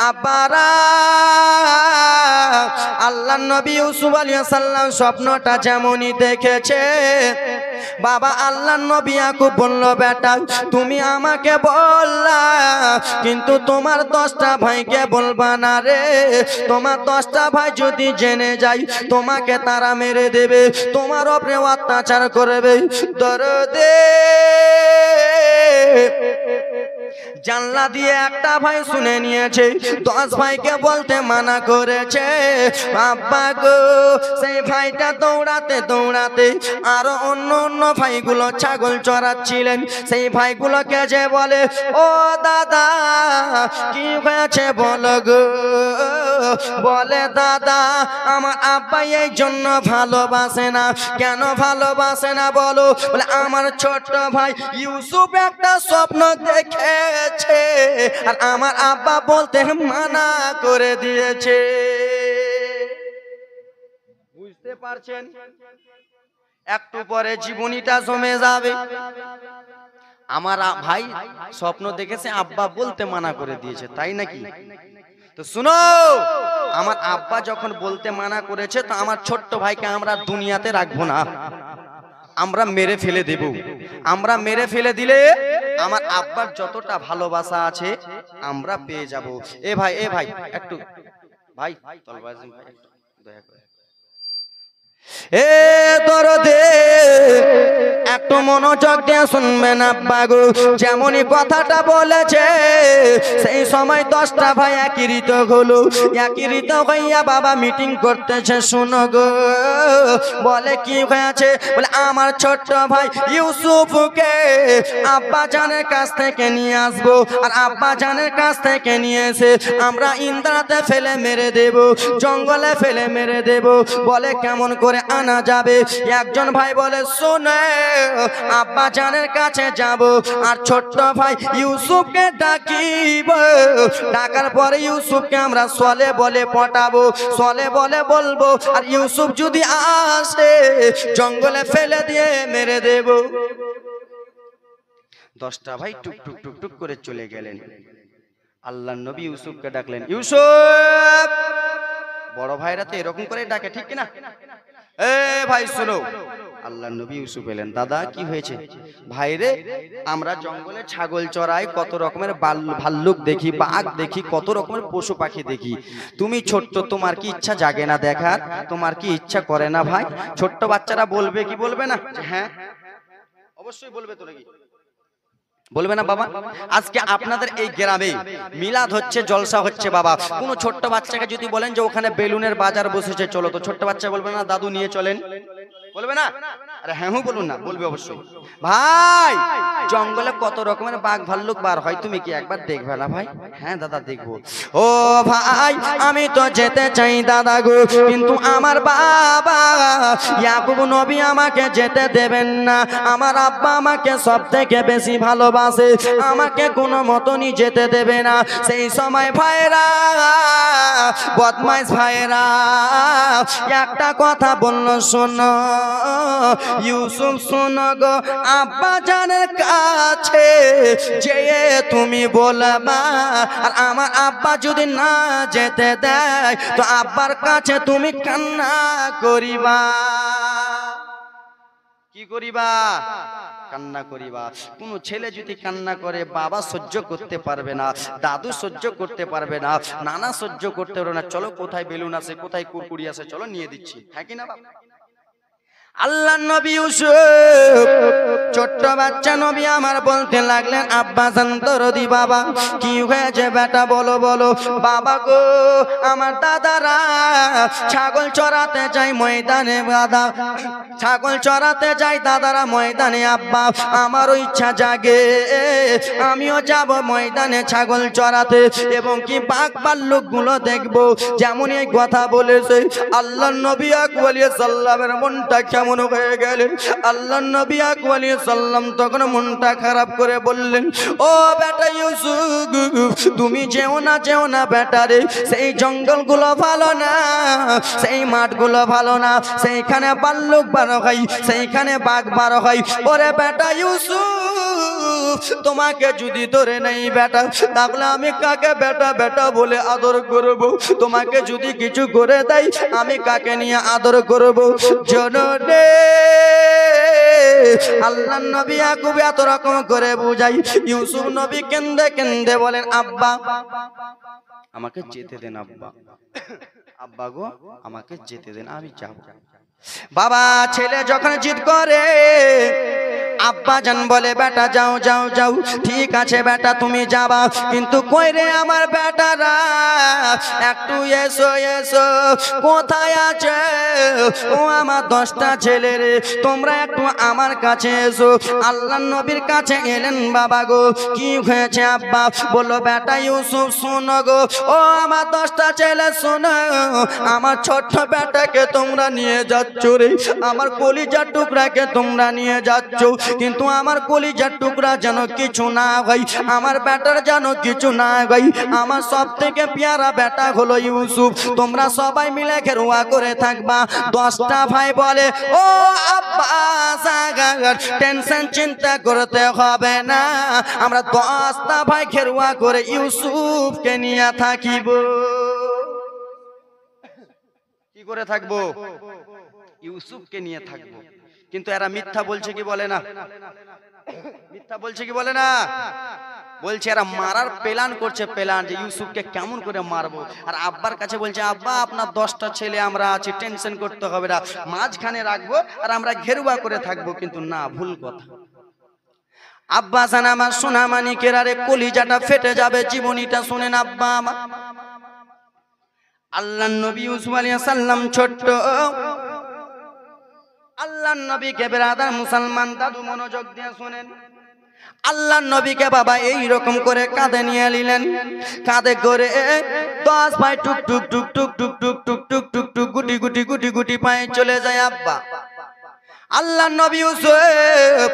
আব্বারা আল্লাহর নবী ইউসুফ আলাইহিস সালাম স্বপ্নটা যেমনই দেখেছে বাবা আল্লাহর নবী ইয়াকুব বলল বেটা তুমি আমাকে বললা কিন্তু তোমার 10টা ভাইকে বলবা না রে তোমার 10টা ভাই যদি জেনে যায় তোমাকে তারা মেরে দেবে তোমার উপরে অত্যাচার করবে দরদে জানলা দিয়ে একটা ভাই শুনে নিয়েছে 10 ভাইকে বলতে মানা করেছে আব্বা গো সেই ভাইটা দৌড়াতে দৌড়াতে আর অন্য অন্য ভাইগুলো ছাগল চড়াচ্ছিলেন সেই ভাইগুলোকে যে বলে ও দাদা কি হয়েছে বলো গো বলে দাদা আমার আব্বা এই জন্য ভালোবাসে না কেন ভালোবাসে না বলো বলে আমার ছোট ভাই ইউসুফ একটা স্বপ্ন দেখেছে আর আমার আব্বা বলতে মানা করে দিয়েছে বুঝতে পারছেন একটু পরে জীবনীটা জমে যাবে আমার ভাই স্বপ্ন দেখেছে আব্বা বলতে মানা করে দিয়েছে তাই নাকি তো শুনো আমার আব্বা যখন বলতে মানা করেছে তো আমার ছোট্ট ভাইকে আমরা দুনিয়াতে রাখবো না আমরা মেরে ফেলে দেব আমরা মেরে ফেলে দিলে আমার আব্বার যতটা ভালোবাসা আছে আমরা পেয়ে যাব এ ভাই একটু ভাই তলবাজি ভাই একটু দয়া করে এ দরদে একটু মনোযোগ দিয়ে শুনবেন আব্বা গো যেমনই কথাটা বলেছে সেই সময় 10টা ভাই একীরিত হলো একীরিত হইয়া বাবা মিটিং করতেছে শুনো গো বলে কি হয়েছে বলে আমার ছোট্ট ভাই ইউসুফকে আব্বা জানের কাছ থেকে নিয়ে আসবো আর আব্বা জানের কাছ থেকে নিয়ে এসে আমরা ইন্দ্রাতে ফেলে মেরে দেব জঙ্গলে ফেলে মেরে দেব বলে কেমন করে আনা যাবে একজন ভাই বলে শুনে আব্বা জানের কাছে যাব আর ছোট্ট ভাই ইউসুফকে ডাকিব ডাকার পরে ইউসুফকে আমরা সলে বলে পটাবো সলে বলে বলবো আর ইউসুফ যদি আসে জঙ্গলে ফেলে দিয়ে মেরে দেব 10টা ভাই টুক টুক টুক টুক করে চলে গেলেন আল্লাহর নবী ইউসুফকে ডাকলেন ইউসুফ বড় ভাইরা তো এরকম করে ডাকে ঠিক কিনা এ ভাই শুনো আল্লাহর নবী ইউসুফ এলেন দাদা কি হয়েছে ভাইরে আমরা জঙ্গলে ছাগল চড়াই কত রকমের ভাল্লুক দেখি বাঘ দেখি কত রকমের পশু পাখি দেখি তুমি ছোট্ট তোমার কি ইচ্ছা জাগে না দেখার তোমার কি ইচ্ছা করে না ভাই ছোট্ট বাচ্চারা বলবে কি বলবে না হ্যাঁ অবশ্যই বলবে তো নাকি বলবে না বাবা আজকে আপনাদের এই গ্রামে মিলাদ হচ্ছে জলসা হচ্ছে বাবা কোন ছোট্ট বাচ্চাকে যদি বলেন যে ওখানে বেলুনের বাজার বসেছে চলো তো ছোট্ট বাচ্চা বলবে না দাদু নিয়ে চলেন বলবে না আরে হ্যাঁ বলুন না বলবে অবশ্যই ভাই জঙ্গলে কত রকমের বাঘ ভাল্লুক বার হয় তুমি কি একবার দেখবে না ভাই হ্যাঁ দাদা দেখবো ও ভাই আমি তো যেতে চাই দাদা গো কিন্তু আমার বাবা ইয়াকুব নবী আমাকে যেতে দেবেন না আমার আব্বা আমাকে সব থেকে বেশি ভালোবাসে আমাকে কোনো মতনই যেতে দেবে না সেই সময় ভাইরা বদমাইশ ভাইরা একটা কথা বললো শোনো ইউসুফ শোনো গো আব্বা জানের কাছে যে তুমি বলবা আর আমার আব্বা যদি না যেতে দেয় তো আব্বার কাছে তুমি কান্না করিবা কি করিবা কান্না করিবা কোন ছেলে যদি কান্না করে বাবা সহ্য করতে পারবে না দাদু সহ্য করতে পারবে না নানা সহ্য করতে পারবে না চলো কোথায় বেলুন আছে কোথায় কুরকুরি আছে চলো নিয়ে দিচ্ছি হ্যাঁ কি না বাবা আল্লাহর নবী ইউসুফ ছোট্ট বাচ্চা নবী আমার বলতে লাগলেন আব্বা জান দরদি বাবা কি হয়েছে বেটা বলো বলো বাবা গো আমার দাদারা ছাগল চড়াতে যায় ময়দানে দাদা ছাগল চড়াতে যায় দাদারা ময়দানে আব্বা আমারও ইচ্ছা জাগে আমিও যাব ময়দানে ছাগল চড়াতে এবং কি বাঘ ভাল্লুক গুলো দেখবো যেমন এই কথা বলেছে আল্লাহর নবী আলাইহিস সালামের মনটা কেমন হয়ে গেলেন আল্লাহর নবী আলাইহিস সালাম তখন মনটা খারাপ করে বললেন ও বেটা ইউসুফ তুমি যেও না বেটা রে সেই জঙ্গলগুলো ভালো না সেই মাঠগুলো ভালো না সেইখানে ভাল্লুক বার হয় সেইখানে বাঘ বার হয় ওরে বেটা ইউসুফ ইউসুফ তোমাকে যদি ধরে নেই বেটা, তাহলে আমি কাকে বেটা বেটা বলে আদর করব? তোমাকে যদি কিছু করে দেয় আমি কাকে নিয়ে আদর করব? জননে আল্লাহর নবী ইয়াকুব এত রকম করে বুঝাই, ইউসুফ নবী কেন্দে কেন্দে বলেন, আব্বা আমাকে যেতে দেন, আব্বা আব্বা গো আমাকে যেতে দেন, আমি যাব। বাবা ছেলে যখন জিদ করে, আব্বা জান বলে বেটা যাও যাও যাও, ঠিক আছে বেটা তুমি যাবা, কিন্তু কই রে আমার বেটারা, একটু এসো এসো, কোথায় আছে ও আমার 10টা ছেলে রে, তোমরা একটু আমার কাছে এসো। আল্লাহর নবীর কাছে এলেন, বাবা গো কি হয়েছে আব্বা? বললো বেটা ইউসুফ শোনো গো, ও আমার 10টা ছেলে শোনো, আমার ছোট্ট বেটাকে তোমরা নিয়ে যাচ্ছ রে, আমার কলিজার টুকরাকে তোমরা নিয়ে যাচ্ছ, কিন্তু আমার কলিজার টুকরা যেন কিছু না হয়, আমার বেটার যেন কিছু না হয়, আমার সব থেকে পেয়ারা বেটা হলো ইউসুফ, তোমরা সবাই মিলে ঘেরুয়া করে থাকবা। 10টা ভাই বলে, ও আব্বা টেনশন চিন্তা করতে হবে না, আমরা 10টা ভাই ঘেরুয়া করে ইউসুফকে নিয়ে থাকিব। কি করে থাকবো? ইউসুফকে নিয়ে থাকবো। কিন্তু এরা মিথ্যা বলছে কি বলে না? মিথ্যা বলছে কি বলে না? বলছে এরা মারার প্ল্যান করছে, প্ল্যান যে ইউসুফকে কেমন করে মারবো। আর আব্বার কাছে বলছে, আব্বা আপনার 10টা ছেলে আমরা আছি, টেনশন করতে হবে না, মাঝখানে রাখবো আর আমরা ঘেরুয়া করে থাকবো। কিন্তু না, ভুল কথা। আব্বা জান আমার সোনা মানিকের, আরে কলিজাটা ফেটে যাবে জীবনীটা শুনেন আব্বা আমার। আল্লাহর নবী ইউসুফ আলাইহিস সালাম ছোট্ট, আল্লাহর নবীকে বেরাদার মুসলমান দাদু মনোযোগ দিয়ে শুনেন, আল্লাহর নবীকে বাবা এই রকম করে কাঁধে নিয়ে নিলেন, কাঁধে করে 10 ভাই টুক টুক টুক টুক টুক টুক টুক টুক টুক টুক গুটি গুটি গুটি গুটি পায়ে চলে যায় আব্বা। আল্লাহর নবী ইউসুফ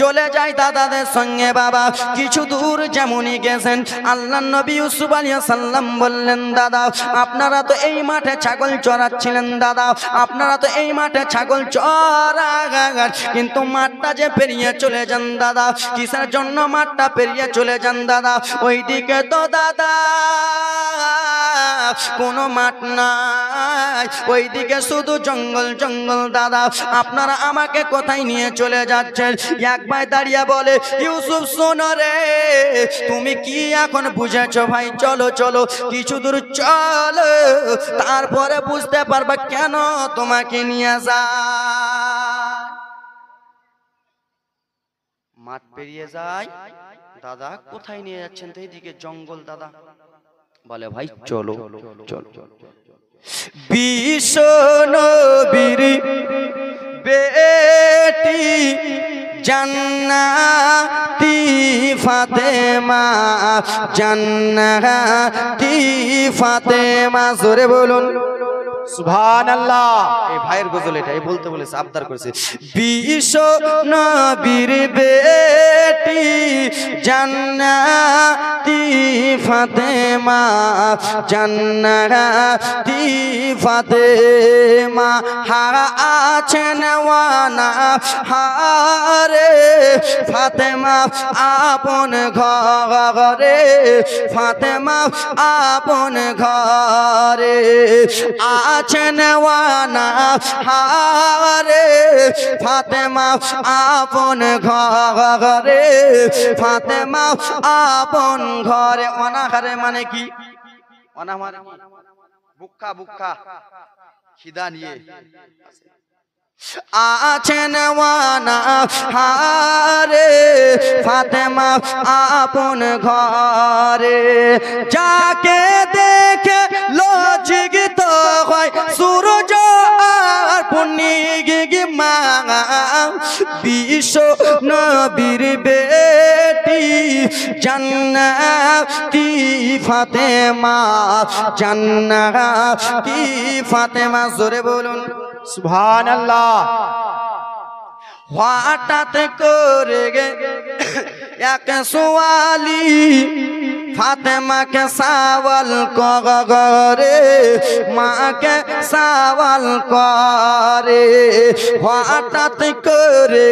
চলে যায় দাদাদের সঙ্গে। বাবা কিছু দূর যেমনই গেছেন, আল্লাহর নবী ইউসুফ আলাইহিস সালাম বললেন, দাদা আপনারা তো এই মাঠে ছাগল চড়াচ্ছিলেন, দাদা আপনারা তো এই মাঠে ছাগল চড়ান, কিন্তু মাঠটা যে পেরিয়ে চলে যান দাদা, কিসের জন্য মাঠটা পেরিয়ে চলে যান দাদা? ওইদিকে তো দাদা কোনো মাঠ নাই, ওইদিকে শুধু জঙ্গল জঙ্গল, দাদা আপনারা আমাকে কোথায় নিয়ে চলে যাচ্ছেন? এক ভাই দাঁড়িয়ে বলে, ইউসুফ শোনো রে, তুমি কি এখন বুঝেছো ভাই? চলো চলো কিছু দূর চলো, তারপরে বুঝতে পারবা কেন তোমাকে নিয়ে যায়। মাঠ পেরিয়ে যায়, দাদা কোথায় নিয়ে যাচ্ছেন? তো এইদিকে জঙ্গল, দাদা বলে ভাই চলো চলো। বিশ্ব নবীর বেটি জান্নাতি ফাতেমা, জান্নাতি ফাতেমা, জোরে বলুন সুবহানাল্লাহ। এই ভাইয়ের গজল এটাই বলতে বলেছে, আবদার করেছে। বিশ্ব নবীর বেটি জান্নাতি ফাতেমা, জান্নাতি ফাতেমা, হারা আছেন ওয়ানা হারে, ফাতেমা আপন ঘরে, ফাতেমা আপন ঘরে আছেন ওয়ানা হারে, ফাতেমা আপন ঘরে, ফাতেমা আপন ঘরে। অনাহারে মানে কি? অনা মানে বুক্কা বুক্কা খিদা নিয়ে আছেন ওয়ানা হারে, ফাতেমা আপন ঘরে। যাকে দেখে লজ্জিত হয় সূর্য আর পূর্ণিমা, বিশ্ব নবীর বেটি জান্নাতি ফাতেমা, জান্নাতি ফাতেমা, জোরে বলুন সুবহানাল্লাহ। হঠাৎ করে গে এক সোয়ালি ফাতেমাকে সওয়াল করে, মাকে সওয়াল করে। হঠাৎ করে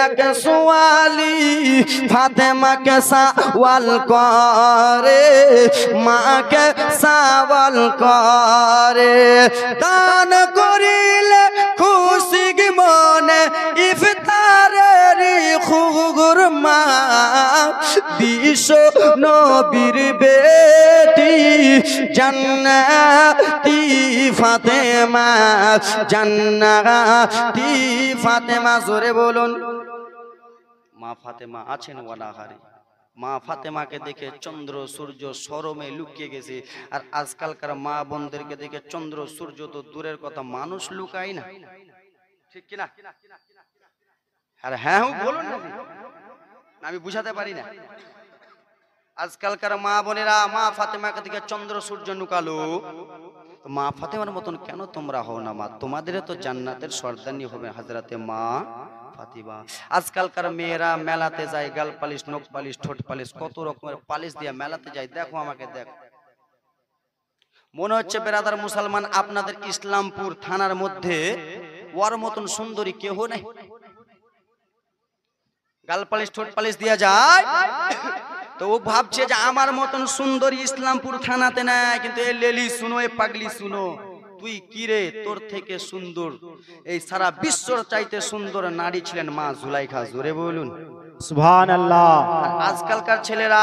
এক সোয়ালি ফাতেমাকে সওয়াল করে, মাকে সওয়াল করে। দান করিলে খুশি মনে ইফতারের খুরমা, বিশ্ব নবীর বেটি জান্নাতি ফাতেমা, জান্নাতি ফাতেমা। জোরে বলুন। মা ফাতেমা আছেন ওয়ালাহারি। মা ফাতেমাকে দেখে চন্দ্র সূর্য শরমে লুকিয়ে গেছে। আর আজকালকার মা বোনদেরকে দেখে চন্দ্র সূর্য তো দূরের কথা, মানুষ লুকায় না, ঠিক কিনা? আর হ্যাঁ বলুন না, আমি বুঝাতে পারি না। আজকালকার মা বোনেরা মা ফাতেমাকে দেখে চন্দ্র সূর্য লুকালো। মা ফাতেমার মতন কেন তোমরা হও না? মা তোমাদের তো জান্নাতের সর্দারনি হবে হযরতে মা ফাতিমা। আজকালকার মেয়েরা মেলাতে যায়, গাল পালিশ, নখ পালিশ, ঠোঁট পালিশ, কত রকমের পালিশ দিয়ে মেলাতে যায়। দেখো আমাকে দেখো, মনে হচ্ছে বেরাদার মুসলমান আপনাদের ইসলামপুর থানার মধ্যে ওর মতন সুন্দরী কেউ নেই। গাল পালিশ ঠোঁট পালিশ দিয়ে যায়, তো ও ভাবছে যে আমার মতন সুন্দরী ইসলামপুর থানাতে নাই। কিন্তু এ লেলি শুনো, এ পাগলি শুনো, তুই কি রে? তোর থেকে সুন্দর এই সারা বিশ্বর চাইতে সুন্দর নারী ছিলেন মা জুলাইখা। জোরে বলুন সুবহানাল্লাহ। আজকালকার ছেলেরা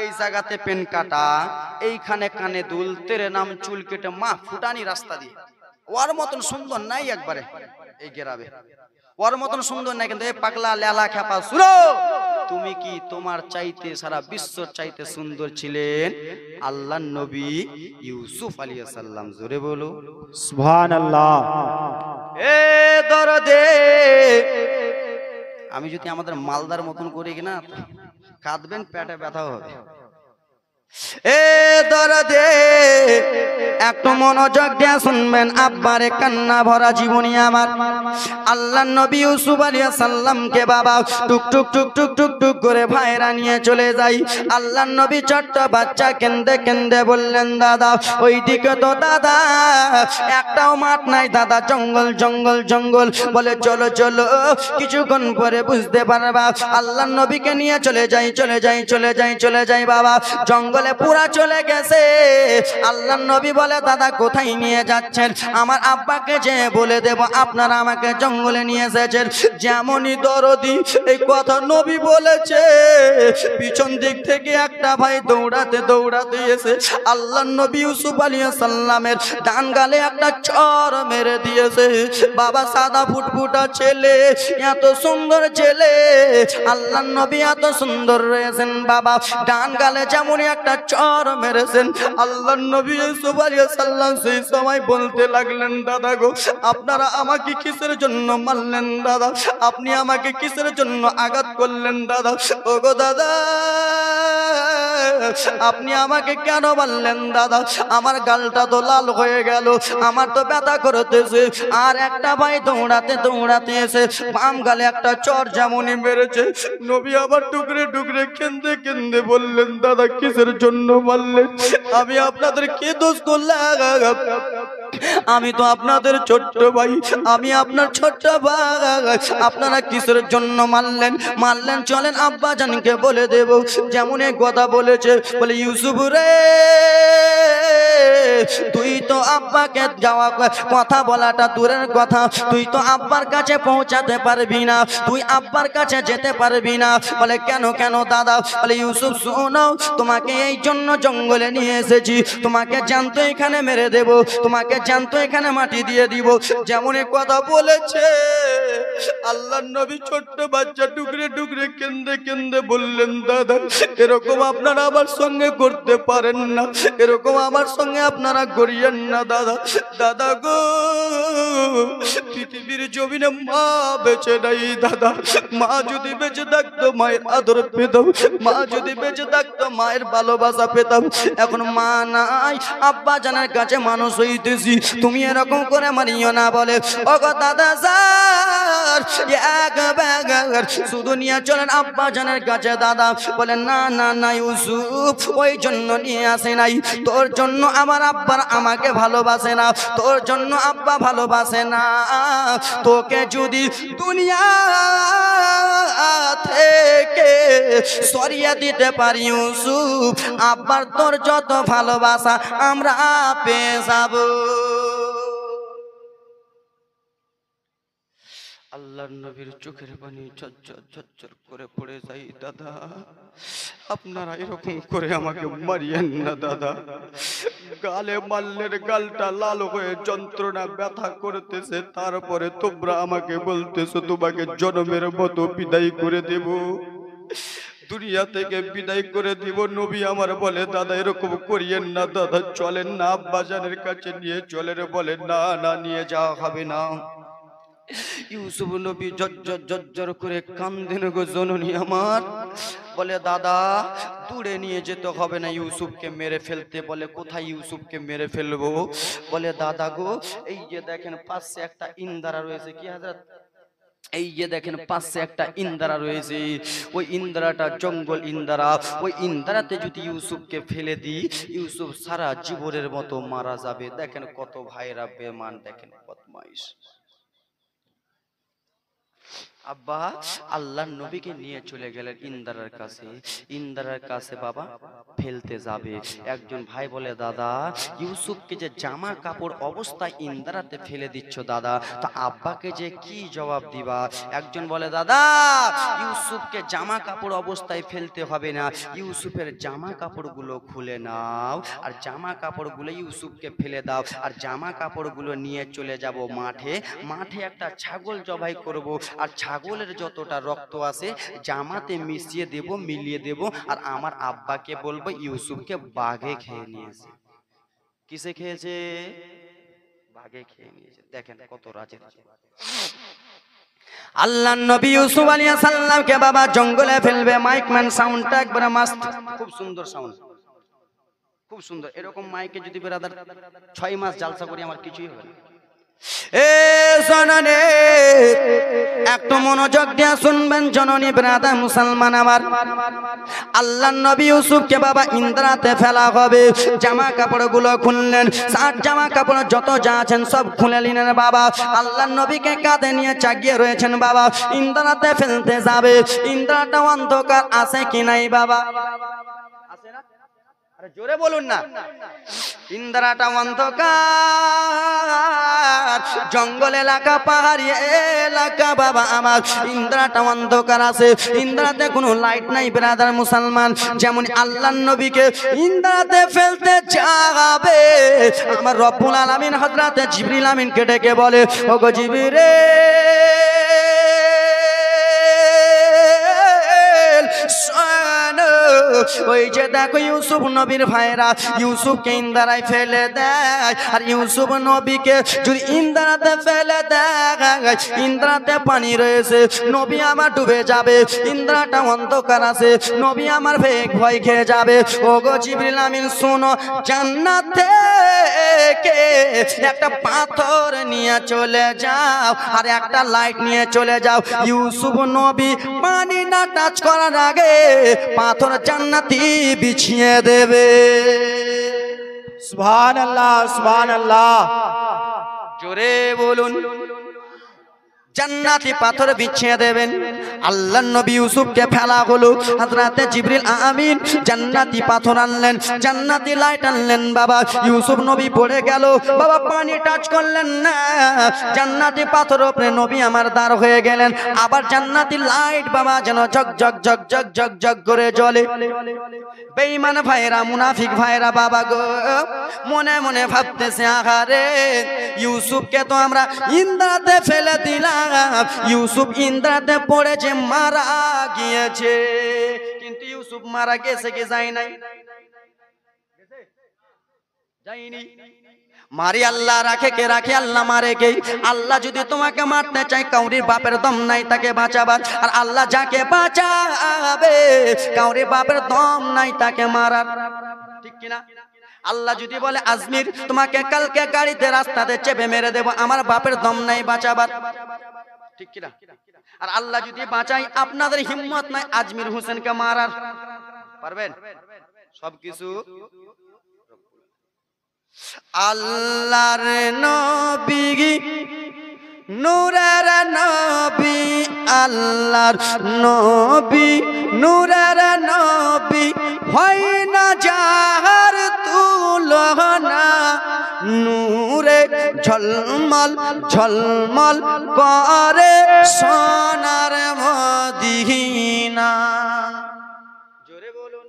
এই জায়গাতে পেন কাটা, এইখানে কানে দুল, তেরে নাম চুল কেটে মা ফুটানি রাস্তা দিয়ে। ওর মতন সুন্দর নাই একবারে এই গেরাবে, ওর মতন সুন্দর নাই। কিন্তু এই পাগলা লেলা খেপা শুনো, তুমি কি তোমার চাইতে সারা বিশ্বর চাইতে সুন্দর ছিলেন আল্লাহর নবী ইউসুফ আলাইহিস সালাম। জোরে বলো সুবহানাল্লাহ। এ দরদে, আমি যদি আমাদের মালদার মতন করি কিনা কাঁদবেন, পেটে ব্যথা হবে। এ দরদে একটু মনোযোগ দিয়ে শুনবেন, আব্বারে কান্না ভরা জীবনী আমার। আল্লাহর নবী ইউসুফ আলাইহিস সালামকে বাবা টুক টুক টুক টুক টুক টুক করে ভাইরা নিয়ে চলে যায়। আল্লাহর নবী ছোট্ট বাচ্চা কেন্দে কেন্দে বললেন, দাদা ওইদিকে তো দাদা একটাও মাঠ নাই দাদা, জঙ্গল জঙ্গল জঙ্গল। বলে চলো চলো, কিছুক্ষণ পরে বুঝতে পারবা। আল্লাহর নবীকে নিয়ে চলে যাই চলে যাই চলে যাই চলে যাই বাবা, জঙ্গলে পুরা চলে গেছে। আল্লাহর নবী বলে, দাদা কোথায় নিয়ে যাচ্ছেন? আমার আব্বাকে যে বলে দেব আপনারা আমাকে জঙ্গলে নিয়ে এসেছেন। যেমনই দরদি এই কথা নবী বলেছে, পিছন দিক থেকে একটা ভাই দৌড়াতে দৌড়াতে এসে আল্লাহর নবী ইউসুফ আলাইহিস সালামের ডান গালে একটা চর মেরে দিয়েছে। বাবা সাদা ফুটফুটা ছেলে, এত সুন্দর ছেলে, আল্লাহর নবী এত সুন্দর রয়েছেন বাবা, ডান গালে যেমনই একটা চর মেরেছেন। আল্লাহর নবী ইউসুফ আলাইহিস সালাম সেই সময় বলতে লাগলেন, দাদা গো আপনারা আমাকে কিসের জন্য মারলেন দাদা? আপনি আমাকে কিসের জন্য আঘাত করলেন দাদা? ও গো দাদা আপনি আমাকে কেন মারলেন দাদা? আমার গালটা তো লাল হয়ে গেল, আমার তো ব্যথা করতেছে। আর একটা ভাই দৌড়াতে দৌড়াতে এসে বাম গালে একটা চর যেমনই মেরেছে। নবী আবার টুকরে টুকরে কেন্দে কেন্দে বললেন, দাদা কিসের জন্য মারলেন? আমি আপনাদের কি দোষ করলাম? আমি তো আপনাদের ছোট্ট ভাই, আমি আপনার ছোট্ট ভাই, আপনারা কিসের জন্য মারলেন? মারলেন চলেন আব্বা জানকে বলে দেব। যেমন এই কথা বলেছে, বলে ইউসুফ রে তুই তো আব্বাকে যাওয়া কথা বলাটা দূরের কথা, তুই তো আব্বার কাছে পৌঁছাতে পারবি না, তুই আব্বার কাছে যেতে পারবি না। বলে কেন কেন দাদা? বলে ইউসুফ শোনো, তোমাকে এই জন্য জঙ্গলে নিয়ে এসেছি, তোমাকে জ্যান্ত এখানে মেরে দেব, তোমাকে জ্যান্ত এখানে মাটি দিয়ে দিব। যেমন এই কথা বলেছে আল্লাহর নবী ছোট্ট বাচ্চা টুকরে টুকরে কেন্দে কেন্দে বললেন, দাদা এরকম আপনারা আমার সঙ্গে করতে পারেন না, এরকম আমার সঙ্গে আপনারা করিয়েন না দাদা দাদা গো, পৃথিবীর জমিনে মা বেঁচে নাই দাদা। মা যদি বেঁচে থাকতো মায়ের আদর পেতাম, মা যদি বেঁচে থাকতো মায়ের ভালোবাসা পেতাম। এখন মা নাই, আব্বা জানের কাছে মানুষ হইতেছি। তুমি এরকম করে মারিও না বলে। ওগো দাদা স্যার, একবার শুধু নিয়ে চলেন আব্বা জানের কাছে। দাদা বলে না না না ইউসুফ, ওই জন্য নিয়ে আসে নাই। তোর জন্য আমার আব্বার আমাকে ভালোবাসে না, তোর জন্য আব্বা ভালোবাসে না। তোকে যদি দুনিয়া থেকে সরিয়ে দিতে পারি ইউসুফ, আব্বার তোর যত ভালোবাসা আমরা পেয়ে যাব। আল্লাহর নবীর চোখের পানি ঝরঝর ঝরঝর করে পড়ে যায়। দাদা আপনারা এরকম করে আমাকে মারিয়েন না দাদা। গালে মারলেন, গালটা লাল হয়ে যন্ত্রণা ব্যথা করতেছে, তারপরে তোমরা আমাকে বলতেছো তোমাকে জন্মের মতো বিদায় করে দেব, দুনিয়া থেকে বিদায় করে দিব। নবী আমার বলে দাদা এরকম করিয়েন না দাদা, চলেন না আব্বাজানের কাছে নিয়ে চলেন। বলে না না নিয়ে যাওয়া হবে না। ইউসুফ নবী জজ্জর জজ্জর করে কান্দেন গো জননী আমার। বলে দাদা দূরে নিয়ে যেতে হবে না, ইউসুফকে মেরে ফেলতে। বলে কোথায় ইউসুফকে মেরে ফেলবো? বলে দাদা গো এই যে দেখেন পাশে একটা ইন্দারা রয়েছে। কি হাজরাত? এই যে দেখেন পাশে একটা ইন্দারা রয়েছে, ওই ইন্দারাটা জঙ্গল ইন্দারা। ওই ইন্দারাতে যদি ইউসুফকে ফেলে দিই, ইউসুফ সারা জীবনের মতো মারা যাবে। দেখেন কত ভাইরা বেমান, দেখেন বদমাইশ। আব্বা আল্লাহর নবীকে নিয়ে চলে গেলেন ইন্দারার কাছে। ইন্দারার কাছে বাবা ফেলতে যাবে, একজন ভাই বলে দাদা ইউসুফকে যে জামা কাপড় অবস্থায় ইন্দারাতে ফেলে দিচ্ছ দাদা, তা আব্বাকে যে কি জবাব দিবা? একজন বলে দাদা ইউসুফকে জামা কাপড় অবস্থায় ফেলতে হবে না, ইউসুফের জামা কাপড়গুলো খুলে নাও আর জামা কাপড়গুলো ইউসুফকে ফেলে দাও, আর জামা কাপড়গুলো নিয়ে চলে যাব মাঠে। মাঠে একটা ছাগল জবাই করব, আর ছাগলের যতটা রক্ত আছে জামাতে মিশিয়ে দেব, মিলিয়ে দেব, আর আমার আব্বাকে বলবো ইউসুফকে বাঘে খেয়ে নিয়েছে। কিসে খেয়েছে? বাঘে খেয়ে নিয়েছে। দেখেন কত রাজে রাজে। আল্লাহর নবী ইউসুফ আলাইহিস সালামকে বাবা জঙ্গলে ফেলবে। মাইকম্যান সাউন্ডটা একবারে মাস্ত, খুব সুন্দর সাউন্ড, খুব সুন্দর। এরকম মাইকে যদি বেরাদার 6 মাস জালসা করি আমার কিছুই হবে না। এ জননী একটু মনোযোগ দিয়ে শুনবেন জননী ব্রাদার মুসলমান আমার। আল্লাহর নবী ইউসুফকে বাবা ইন্দ্রাতে ফেলা হবে। জামা কাপড়গুলো খুললেন, সাত জামা কাপড় যত যা আছেন সব খুলে নিলেন বাবা। আল্লাহর নবীকে কাঁধে নিয়ে চাগিয়ে রয়েছেন বাবা, ইন্দ্রাতে ফেলতে যাবে। ইন্দ্রাটা অন্ধকার আছে কি নাই বাবা? আছে না? আরে জোরে বলুন না। ইন্দ্রাটা অন্ধকার, জঙ্গল এলাকা, পাহাড়ি এলাকা বাবা আমার। ইন্দ্রাটা অন্ধকার আছে, ইন্দ্রাতে কোনো লাইট নাই ব্রাদার মুসলমান। যেমন আল্লাহর নবীকে ইন্দ্রাতে ফেলতে যাবে, আমার রব্বুল আলামিন হযরতে জিবরিল আমিনকে ডেকে বলে ওগো জিবরিল, ওই যে দেখো ইউসুফ নবীর ভাইরা ইউসুফকে ইন্দারায় ফেলে দেয়, আর ইউসুফ নবীকে যদি ইন্দারাতে ফেলে দেয়, ইন্দারাতে পানি রয়েছে, নবী আমার ডুবে যাবে। ইন্দারাটা অন্ধকার আছে, নবী আমার ভয় খেয়ে যাবে। ওগো জিবরিল আমিন শোনো, জান্নাত থেকে একটা পাথর নিয়ে চলে যাও, আর একটা লাইট নিয়ে চলে যাও। ইউসুফ নবী পানি না টাচ করার আগে পাথর জান্নাতি বিছিয়ে দেবে। সুবহানাল্লাহ সুবহানাল্লাহ। জোরে বলুন। জান্নাতি পাথর বিছিয়ে দেবেন। আল্লাহর নবী ইউসুফকে ফেলা হলো, হযরতে জিবরিল আমিন জান্নাতি পাথর আনলেন, জান্নাতি লাইট আনলেন বাবা। ইউসুফ নবী পড়ে গেল বাবা, পানি টাচ করলেন না, জান্নাতি পাথর উপরে নবী আমার দাঁড় হয়ে গেলেন। আবার জান্নাতি লাইট বাবা যেন ঝক ঝক ঝক ঝক ঝক ঝক করে জ্বলে। বেঈমান ভাইরা, মুনাফিক ভাইরা বাবা গো মনে মনে ভাবতেছে আহারে ইউসুফকে তো আমরা ইন্দ্রাতে ফেলে দিলাম, ইউসুফ ইন্দ্রাতে পড়েছে, মারা গিয়েছে। কিন্তু ইউসুফ মারা গেছে কি যায় নাই? যায়নি। মারি আল্লাহ, রাখে কে? রাখে আল্লাহ, মারে কে? আল্লাহ যদি তোমাকে মারতে চায়, কাউরির বাপের দম নাই তাকে বাঁচাবার, আর আল্লাহ যাকে বাঁচাবে কাউরির বাপের দম নাই তাকে মারার, ঠিক কিনা? আল্লাহ যদি বলে আজমির তোমাকে কালকে গাড়িতে রাস্তাতে চেপে মেরে দেব, আমার বাপের দম নাই বাঁচাবার, ঠিক কিনা? আর আল্লাহ যদি বাঁচাই, আপনাদের হিম্মত নাই আজমির হোসেনকে মারার, পারবেন? সবকিছু আল্লাহর নবী, নূরের নবী, আল্লাহর নবী, নূরের নবী, হয় না যাহার তুলনা, নূরে ঝলমল ঝলমল করে সোনার মদিনা। জোরে বলুন।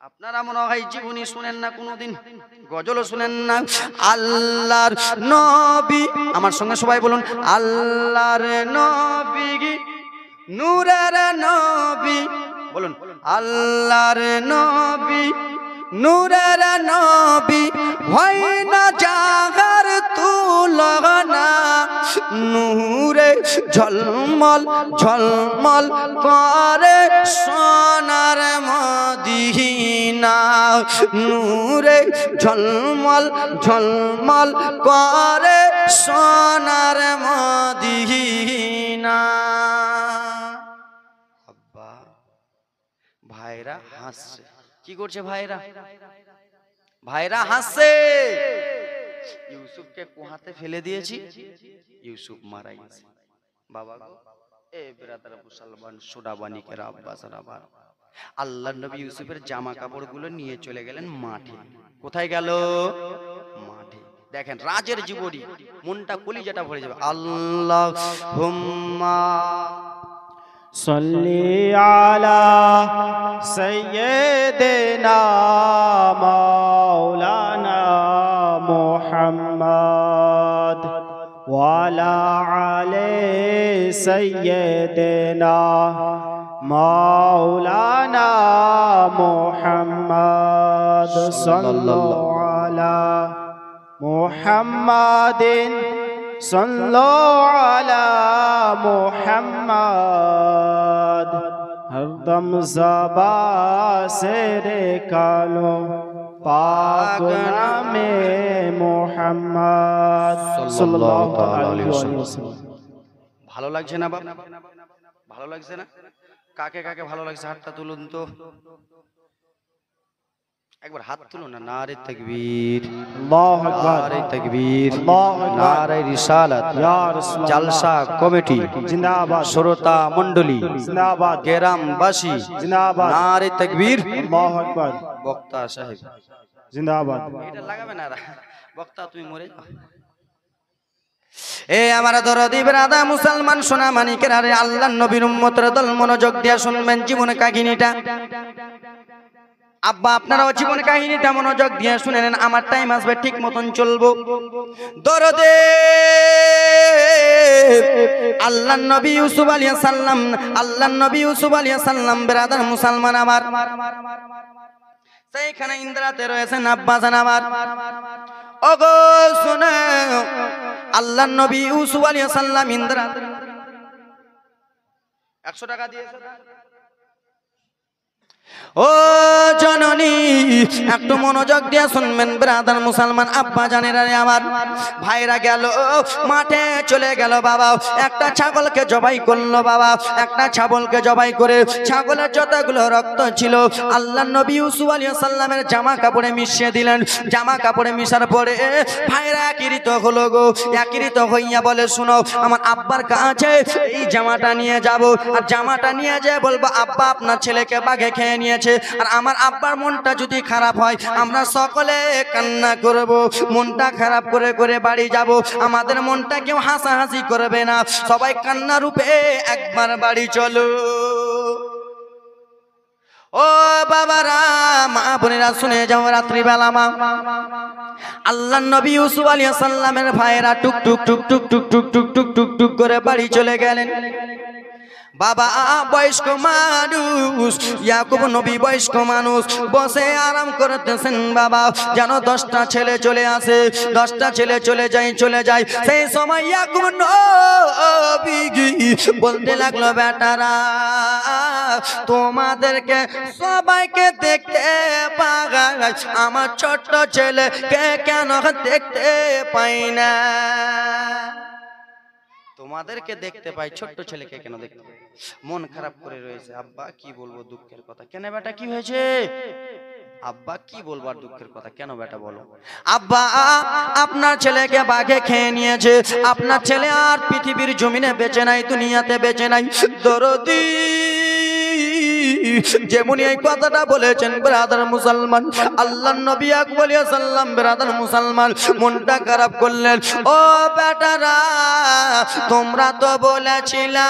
আপনারা মনে হয় জীবনী শুনেন না, কোনোদিন গজলও শুনেন না। আল্লাহর নবী, আমার সঙ্গে সবাই বলুন, আল্লাহর নবী, নূরের নবী, বলুন আল্লাহর নবী, নূরের নবী, হয় না যাহার তুলনা, নূরে ঝলমল ঝলমল করে সোনার মদিনা, নূরে ঝলমল ঝলমল করে সোনার মদিনা। আব্বা, ভাইরা হাসছে। কি করছে ভাইরা? ভাইরা হাসছে। ইউসুফকে কুহাতে ফেলে দিয়েছি, ইউসুফ মারা গেছে। বাবা গো, এ ব্রাদার মুসলমান সোডাবানি কে আব্বাস রাবার, আল্লাহর নবী ইউসুফের জামা কাপড়গুলো নিয়ে চলে গেলেন মাঠে। কোথায় গেল? মাঠে। দেখেন রাজের জীবনী, মনটা কলিজাটা ভরে যাবে। আল্লাহুম্মা सल्ली आला सय्यिदिना मौलाना मुहम्मद वाला आले सय्यिदिना मौलाना मुहम्मद सल्लल्लाहु अला मुहम्मदिन सल्लल्लाहु अला मुहम्मद, हरदम ज़बा से निकालो पाक नामे मुहम्मद सल्लल्लाहु अलैहि वसल्लम। ভালো লাগছে না বাবা? ভালো লাগছে না? কাকে কাকে ভালো লাগছে হাতটা তুলুন তো, একবার হাত তুলুন না। নারে তাকবীর, আল্লাহু আকবার, নারে তাকবীর, আল্লাহু আকবার, নারে রিসালাত, ইয়া রাসূলুল্লাহ, জালসা কমিটি জিন্দাবাদ, শ্রোতা মণ্ডলী জিন্দাবাদ, গ্রামবাসী জিন্দাবাদ, নারে তাকবীর, আল্লাহু আকবার, বক্তা সাহেব জিন্দাবাদ। এটা লাগাবে না, বক্তা তুমি মরে যাও। এ আমার দরদি ব্রাদা মুসলমান সোনা মানিকের, আরে আল্লাহর নবীর উম্মতের দল, মনোযোগ দিয়ে শুনবেন জীবন কাহিনীটা। আব্বা আপনারাও জীবন কাহিনীটা মনোযোগ দিয়ে শুনে নেন, আমার টাইম আসবে ঠিক মতন চলবো। দরদে আল্লাহর নবী ইউসুফ আলাইহিস সালাম, আল্লাহর নবী ইউসুফ আলাইহিস সালাম ব্রাদার মুসলমান আমার, সেইখানে ইন্দ্রাতে রয়েছেন আব্বাজান আমার। ওগো শুনে, আল্লাহর নবী ইউসুফ আলাইহিস সালাম ইন্দ্রা 100 টাকা দিয়েছে। ও জননী একটু মনোযোগ দিয়ে শুনবেন ব্রাদার মুসলমান আব্বা জানেরা আমার। ভাইরা গেল মাঠে চলে গেল বাবা, একটা ছাগলকে জবাই করলো বাবা, একটা ছাগলকে জবাই করে ছাগলের যতগুলো রক্ত ছিল আল্লাহর নবী ইউসুফ আলাইহিস সালামের জামা কাপড়ে মিশিয়ে দিলেন। জামা কাপড়ে মিশার পরে ভাইরা একীরিত হলো গো। একীরিত হইয়া বলে, শুনো আমার আব্বার কাছে এই জামাটা নিয়ে যাব, আর জামাটা নিয়ে যেয়ে বলবো আব্বা আপনার ছেলেকে বাঘে খেয়ে নিয়েছে, আর আমার আব্বার মনটা যদি খারাপ হয় আমরা সকলে কান্না করব, মনটা খারাপ করে করে বাড়ি যাব, আমাদের মনটা কেউ হাসাহাসি করবে না, সবাই কান্না রূপে একবার বাড়ি চলো। ও বাবারা মা বোনেরা শুনে যাও, রাত্রিবেলা মা আল্লাহর নবী ইউসুফ আলাইহিস সালামের ভাইরা টুক টুক টুক টুক টুক টুক টুক টুক টুক টুক করে বাড়ি চলে গেলেন। বাবা বয়স্ক মানুষ, ইয়াকুব নবী বয়স্ক মানুষ, বসে আরাম করতেছেন বাবা, যেন 10টা ছেলে চলে আসে, 10টা ছেলে চলে যায়। সেই সময় ইয়াকুব নবী বলতে লাগলো, বেটারা তোমাদেরকে সবাইকে দেখতে পাই, আমার ছোট্ট ছেলেকে কেন দেখতে পাই না? তোমাদেরকে দেখতে পাই, ছোট্ট ছেলেকে কেন দেখতে পাই? মন খারাপ করে রয়েছে। আব্বা কি বলবো দুঃখের কথা। কেন বেটা কি হয়েছে? আব্বা কি বলবার দুঃখের কথা, কেন বেটা বলো? আব্বা আপনার ছেলেকে বাঘে খেয়ে নিয়েছে, আপনার ছেলে আর পৃথিবীর জমিনে বেঁচে নাই, দুনিয়াতে বেঁচে নাই। দরদি যেমনি এই কথাটা বলেছেন ব্রাদার মুসলমান, আল্লাহর নবী আকবর আলাইহিস সালাম ব্রাদার মুসলমান মনটা খারাপ করলেন। ও বেটারা তোমরা তো বলেছিলা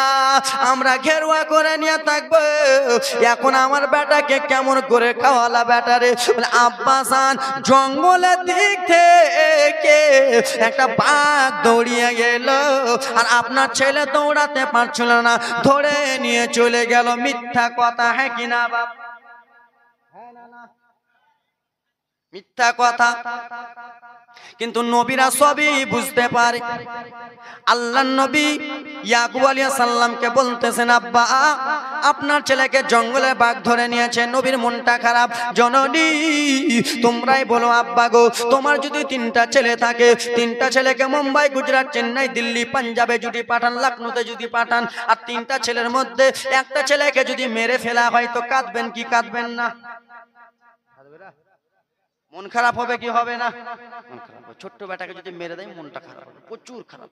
আমরা ঘেরুয়া করে নিয়ে থাকবো, এখন আমার বেটাকে কেমন করে খাওয়ালা বেটারে? আব্বাসান জঙ্গলের দিক থেকে একটা বাঘ দৌড়িয়ে গেল, আর আপনার ছেলে দৌড়াতে পারছিল না, ধরে নিয়ে চলে গেল। মিথ্যা কথা, হ্যাঁ কিনা বাপ? মিথ্যা কথা, কিন্তু নবীরা সবই বুঝতে পারে। আল্লাহর নবী ইয়াকুব আলাইহিস সালামকে বলতেছেন, আব্বা আপনার ছেলেকে জঙ্গলে বাঘ ধরে নিয়েছে। নবীর মনটা খারাপ। জননী তোমরাই বলো আব্বা গো, তোমার যদি 3টা ছেলে থাকে, 3টা ছেলেকে মুম্বাই, গুজরাট, চেন্নাই, দিল্লি, পাঞ্জাবে যদি পাঠান, লখনৌতে যদি পাঠান, আর 3টা ছেলের মধ্যে একটা ছেলেকে যদি মেরে ফেলা হয়, তো কাঁদবেন কি কাঁদবেন না? মন খারাপ হবে কি হবে না? মন খারাপ হবে। ছোট্ট বেটাকে যদি মেরে দেয় মনটা খারাপ হবে, প্রচুর খারাপ।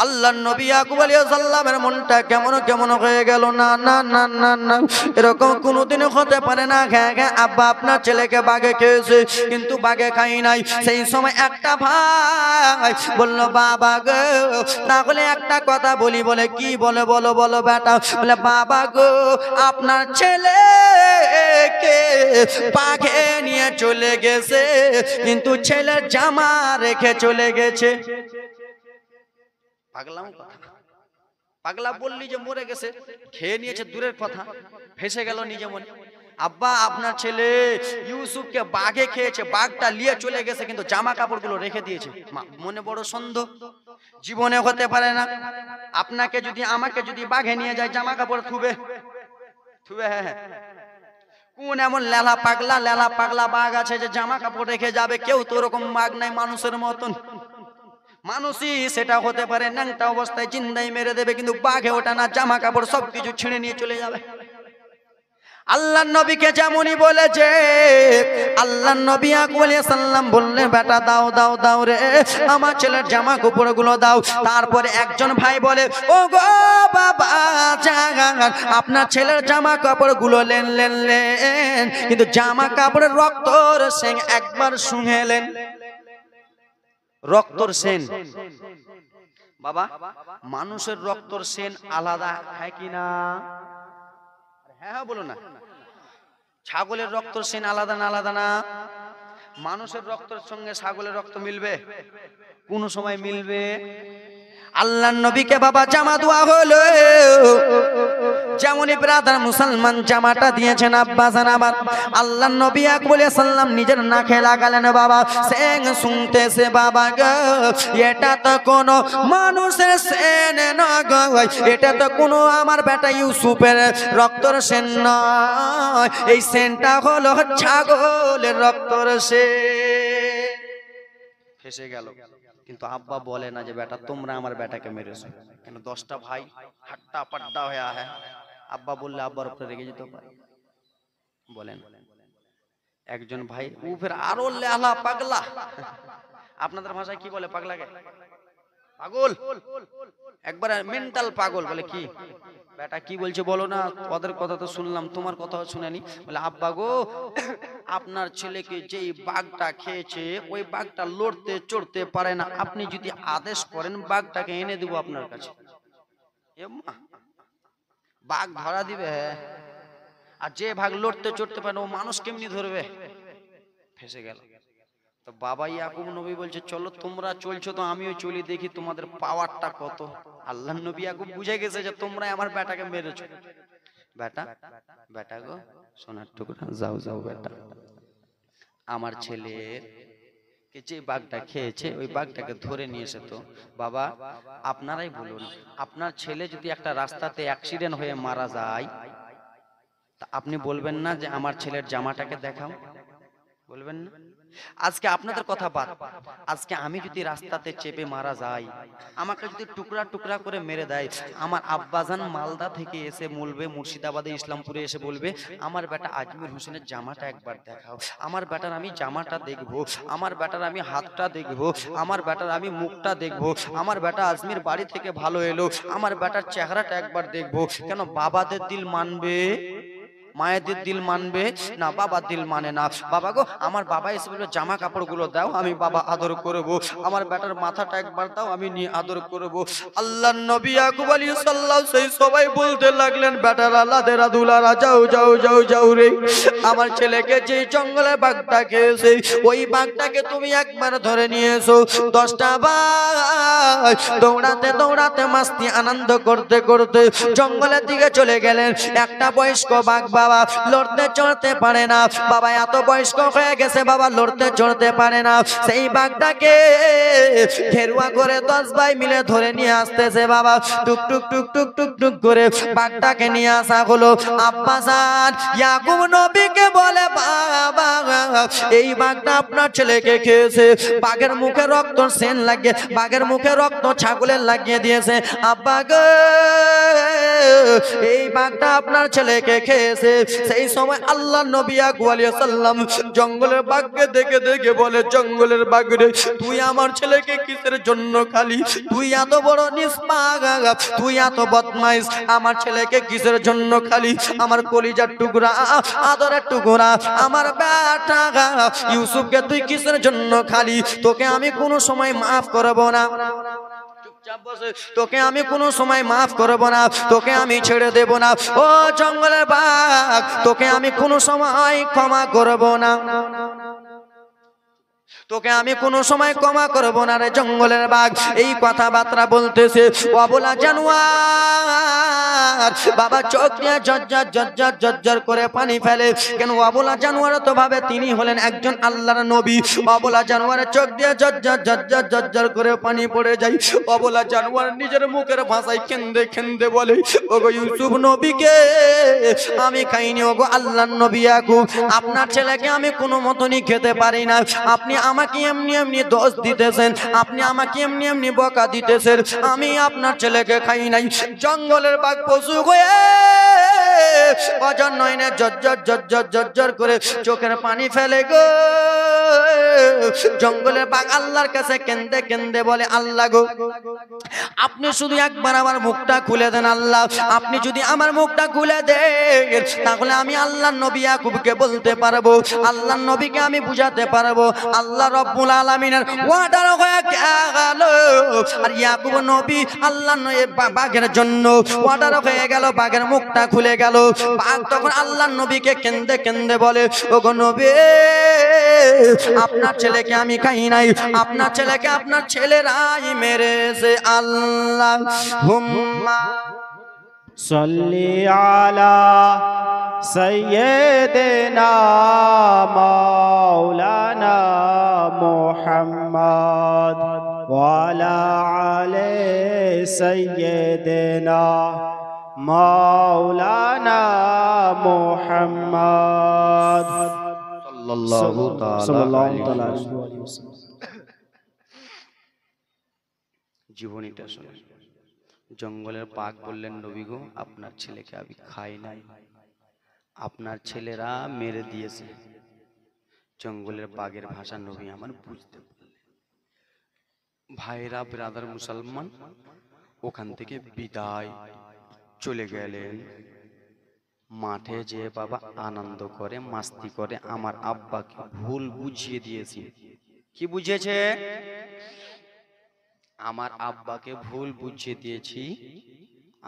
আল্লাহর নবী ইয়াকুব আলাইহিস সালামের মনটা কেমন কেমন হয়ে গেল। না না না না না, এরকম কোনোদিনও হতে পারে না। হ্যাঁ হ্যাঁ আব্বা আপনার ছেলেকে বাঘে খেয়েছে, কিন্তু বাঘে খাই নাই। সেই সময় একটা ভাই বলল, বাবা গো তাহলে একটা কথা বলি। বলে কি? বলে বলো বলো বেটা। বলে বাবা গো আপনার ছেলেকে বাঘে নিয়ে চলে গেছে, কিন্তু ছেলের জামা রেখে চলে গেছে। পাগলাম কথা। পাগলা বললি যে মরে গেছে, খেয়ে নিয়েছে দূরের কথা, ফেসে গেল নিজে মনে। আব্বা আপনার ছেলে ইউসুফকে বাঘে খেয়েছে, বাঘটা নিয়ে চলে গেছে, কিন্তু জামা কাপড়গুলো রেখে দিয়েছে। মনে বড় সন্দেহ, জীবনে হতে পারে না। আপনাকে যদি আমাকে যদি বাঘে নিয়ে যায়, জামা কাপড় থুবে থুবে। হ্যাঁ কোন এমন লেলা পাগলা বাঘ আছে যে জামা কাপড় রেখে যাবে? কেউ তো ওরকম বাঘ নাই মানুষের মতন। মানুষই সেটা হতে পারে, ন্যাংটা অবস্থায় জিন্দাই মেরে দেবে, কিন্তু বাঘে ওটা না, জামা কাপড় সবকিছু ছিঁড়ে নিয়ে চলে যাবে। আল্লাহর নবীকে যেমনই বলেছে, আল্লাহর নবী ইয়াকুব আলাইহিস সালাম বললেন, বেটা দাও দাও দাও রে, আমার ছেলের জামা কাপড়গুলো দাও। তারপরে একজন ভাই বলে, ও গো বাবা জান, আপনার ছেলের জামা কাপড়গুলো লেন লেন লেন, কিন্তু জামা কাপড়ের রক্তর সেন একবার শুঙেলেন। রক্তর সেন বাবা, মানুষের রক্তর সেন আলাদা, হ্যাঁ কিনা? হ্যাঁ হ্যাঁ বলো না। ছাগলের রক্তর সেন আলাদা না আলাদা না? মানুষের রক্তের সঙ্গে ছাগলের রক্ত মিলবে? কোন সময় মিলবে? আল্লাহর নবীকে বাবা জামা দেওয়া হলো, যেমনই ব্রাদার মুসলমান জামাটা দিয়েছেন আব্বাসান আমার। আল্লাহর নবী ইয়াকুব আলাইহিস সালাম নিজের নাকে লাগালেন বাবা, সেন শুনতেছে বাবা গো, এটা তো কোনো মানুষের সেন না গো, এটা তো কোনো আমার বেটা ইউসুফের রক্তর সেন নয়, এই সেনটা হলো ছাগলের রক্তর সেন। ফেসে গেল। কিন্তু আব্বা বলে না যে বেটা তোমরা আমার বেটাকে মেরেছো কেন? 10টা ভাই হাট্টা পাড্ডা হয়ে আহে। আব্বা বললে আব্বার উপরে রেগে যেতে পারে? বলেন। একজন ভাই ও ফের আরো লেলা পাগলা। আপনাদের ভাষায় কি বলে পাগলাকে? পাগল, একবার মেন্টাল পাগল। বলে কি বেটা কি বলছে বলো না, ওদের কথা তো শুনলাম, তোমার কথাও শুনেনি। বলে আব্বা গো আপনার ছেলেকে যেই বাঘটা খেয়েছে, ওই বাঘটা লড়তে চড়তে পারে না, আপনি যদি আদেশ করেন বাঘটাকে এনে দেবো আপনার কাছে। বাঘ ধরা দিবে, আর যে বাঘ লড়তে চড়তে পারে ও মানুষ কেমনি ধরবে? ফেসে গেল। তো বাবা ইয়াকুব নবী বলছে চলো তোমরা চলছো তো আমিও চলি, দেখি তোমাদের পাওয়ারটা কত। আল্লাহ নবী ইয়াকুব বুঝে গেছে যে তোমরা আমার বেটাকে মেরেছো। বেটা বেটা গো সোনার টুকরা, যাও যাও বেটা, আমার ছেলের যে বাঘটা খেয়েছে ওই বাঘটাকে ধরে নিয়ে এসে তো। বাবা আপনারাই বলুন, আপনার ছেলে যদি একটা রাস্তাতে অ্যাক্সিডেন্ট হয়ে মারা যায়, তা আপনি বলবেন না যে আমার ছেলের জামাটাকে দেখাও? বলবেন না? আজকে আপনাদের কথা বাদ, আজকে আমি যদি রাস্তাতে চেপে মারা যাই, আমাকে যদি টুকরা টুকরা করে মেরে দেয়, আমার আব্বাজান মালদা থেকে এসে বলবে, মুর্শিদাবাদে ইসলামপুরে এসে বলবে আমার বেটা আজমির হোসেনের জামাটা একবার দেখাও, আমার বেটার আমি জামাটা দেখবো, আমার বেটার আমি হাতটা দেখবো, আমার বেটার আমি মুখটা দেখবো, আমার বেটা আজমির বাড়ি থেকে ভালো এলো, আমার বেটার চেহারাটা একবার দেখবো। কেন বাবাদের দিল মানবে, মায়েদের দিল মানবে না, বাবার দিল মানে না। বাবা গো আমার বাবা এসে বলবে জামা কাপড় গুলো দাও, আমি বাবা আদর করব, আমার বেটার মাথাটা একবার দাও, আমি নিয়ে আদর করব। আল্লাহর নবী ইয়াকুব আলাইহিস সালাম সেই সবাই বলতে লাগলেন বেটার আল্লাহ দেরা দুলারা যাও যাও যাও যাও রে, আমার ছেলেকে যে জঙ্গলে বাঘটা খেয়েছে ওই বাঘটাকে তুমি একবার ধরে নিয়ে এসো। 10টা বাঘ দৌড়াতে দৌড়াতে মাস্তি আনন্দ করতে করতে জঙ্গলের দিকে চলে গেলেন। একটা বয়স্ক বাঘ বাবা লড়তে চড়তে পারে না, বাবা এত বয়স্ক হয়ে গেছে, বাবা লড়তে চড়তে পারে না। সেই বাঘটাকে ঘেরুয়া করে 10 ভাই মিলে ধরে নিয়ে আসতেছে। বাবা টুক টুক টুক টুক টুক টুক করে বাঘটাকে নিয়ে আসা হলো। আব্বাসান ইয়াকুব নবীকে বলে বাবা এই বাঘটা আপনার ছেলেকে খেয়েছে, বাঘের মুখে রক্ত সেন লাগিয়ে, বাঘের মুখে রক্ত ছাগলের লাগিয়ে দিয়েছে। আব্বা গো এই বাঘটা আপনার ছেলেকে খেয়েছে। সেই সময় আল্লাহ নবী ইয়াকুব আলাইহিস সালাম জঙ্গলের বাঘকে দেখে দেখে বলে জঙ্গলের বাঘ রে তুই আমার ছেলেকে কিসের জন্য খালি, তুই এত বড় নিষ্পাপ, তুই এত বদমাইশ, আমার ছেলেকে কিসের জন্য খালি, আমার কলিজার টুকরা আদরের টুকরা আমার বেটা ইউসুফকে তুই কিসের জন্য খালি, তোকে আমি কোনো সময় মাফ করব না, তোকে আমি কোনো সময় মাফ করব না, তোকে আমি ছেড়ে দেব না। ও জঙ্গলের বাঘ তোকে আমি কোনো সময় ক্ষমা করব না, তোকে আমি কোনো সময় ক্ষমা করব না রে জঙ্গলের বাঘ। এই কথাবার্তা বলতেছে অবলা জানোয়ার বাবা চোখ দিয়ে ঝরঝর ঝরঝর ঝরঝর করে পানি ফেলে। কেন অবলা জানোয়ার তো ভাবে তিনি হলেন একজন আল্লাহর নবী। অবলা জানোয়ারের চোখ দিয়ে ঝরঝর ঝরঝর ঝরঝর করে পানি পড়ে যায়। অবলা জানোয়ার নিজের মুখের ভাষায় কেন্দে কেন্দে বলে ওগো ইউসুফ নবীকে আমি খাইনি, ওগো আল্লাহর নবী ইয়াকুব আপনার ছেলেকে আমি কোনো মতনই খেতে পারি না, আপনি আমাকে এমনি এমনি দোষ দিতেছেন, আপনি আমাকে এমনি এমনি বকা দিতেছেন, আমি আপনার ছেলেকে খাই নাই। জঙ্গলের বাঘ পশু হয়ে অজন নয়নে ঝরঝর ঝরঝর ঝরঝর করে চোখের পানি ফেলে গো। জঙ্গলের বাঘ আল্লাহর কাছে কেন্দে কেন্দে বলে আল্লাহ গো আপনি শুধু একবার আমার মুখটা খুলে দেন, আল্লাহ আপনি যদি আমার মুখটা খুলে দেন তাহলে আমি আল্লাহর নবী ইয়াকুবকে বলতে পারবো, আল্লাহর নবীকে আমি বুঝাতে পারবো আল্লাহ রব্বুল আলামিনের ওয়াদার হয়ে গেল। আর ইয়াকুব নবী আল্লাহর বাঘের জন্য ওয়াদার হয়ে গেল, বাঘের মুখটা খুলে গেল। বাঘ তখন আল্লাহর নবীকে কেন্দে কেন্দে বলে ওগো নবী আপনার ছেলেকে আমি খাই নাই, আপনার ছেলেকে আপনার ছেলেরাই মেরেছে। আল্লাহুম্মা সাল্লি আলা সাইয়্যিদিনা মাওলানা মুহাম্মদ ওয়া আলা আলি সাইয়্যিদিনা মাওলানা মুহাম্মদ সাল্লাল্লাহু তাআলা আলাইহি ওয়াসাল্লাম। জীবনীটা শুনে জঙ্গলের বাঘ বললেন নবী গো আপনার ছেলেকে আমি খাই নাই, আপনার ছেলেরা মেরে দিয়েছে। জঙ্গলের বাঘের ভাষা নবী আমার বুঝতে পারলেন। ভাইরা ব্রাদার মুসলমান ওখান থেকে বিদায় চলে গেলেন। মাঠে যে বাবা আনন্দ করে মাস্তি করে আমার আব্বাকে ভুল বুঝিয়ে দিয়েছি। কি বুঝিয়েছে? আমার আব্বাকে ভুল বুঝিয়ে দিয়েছি,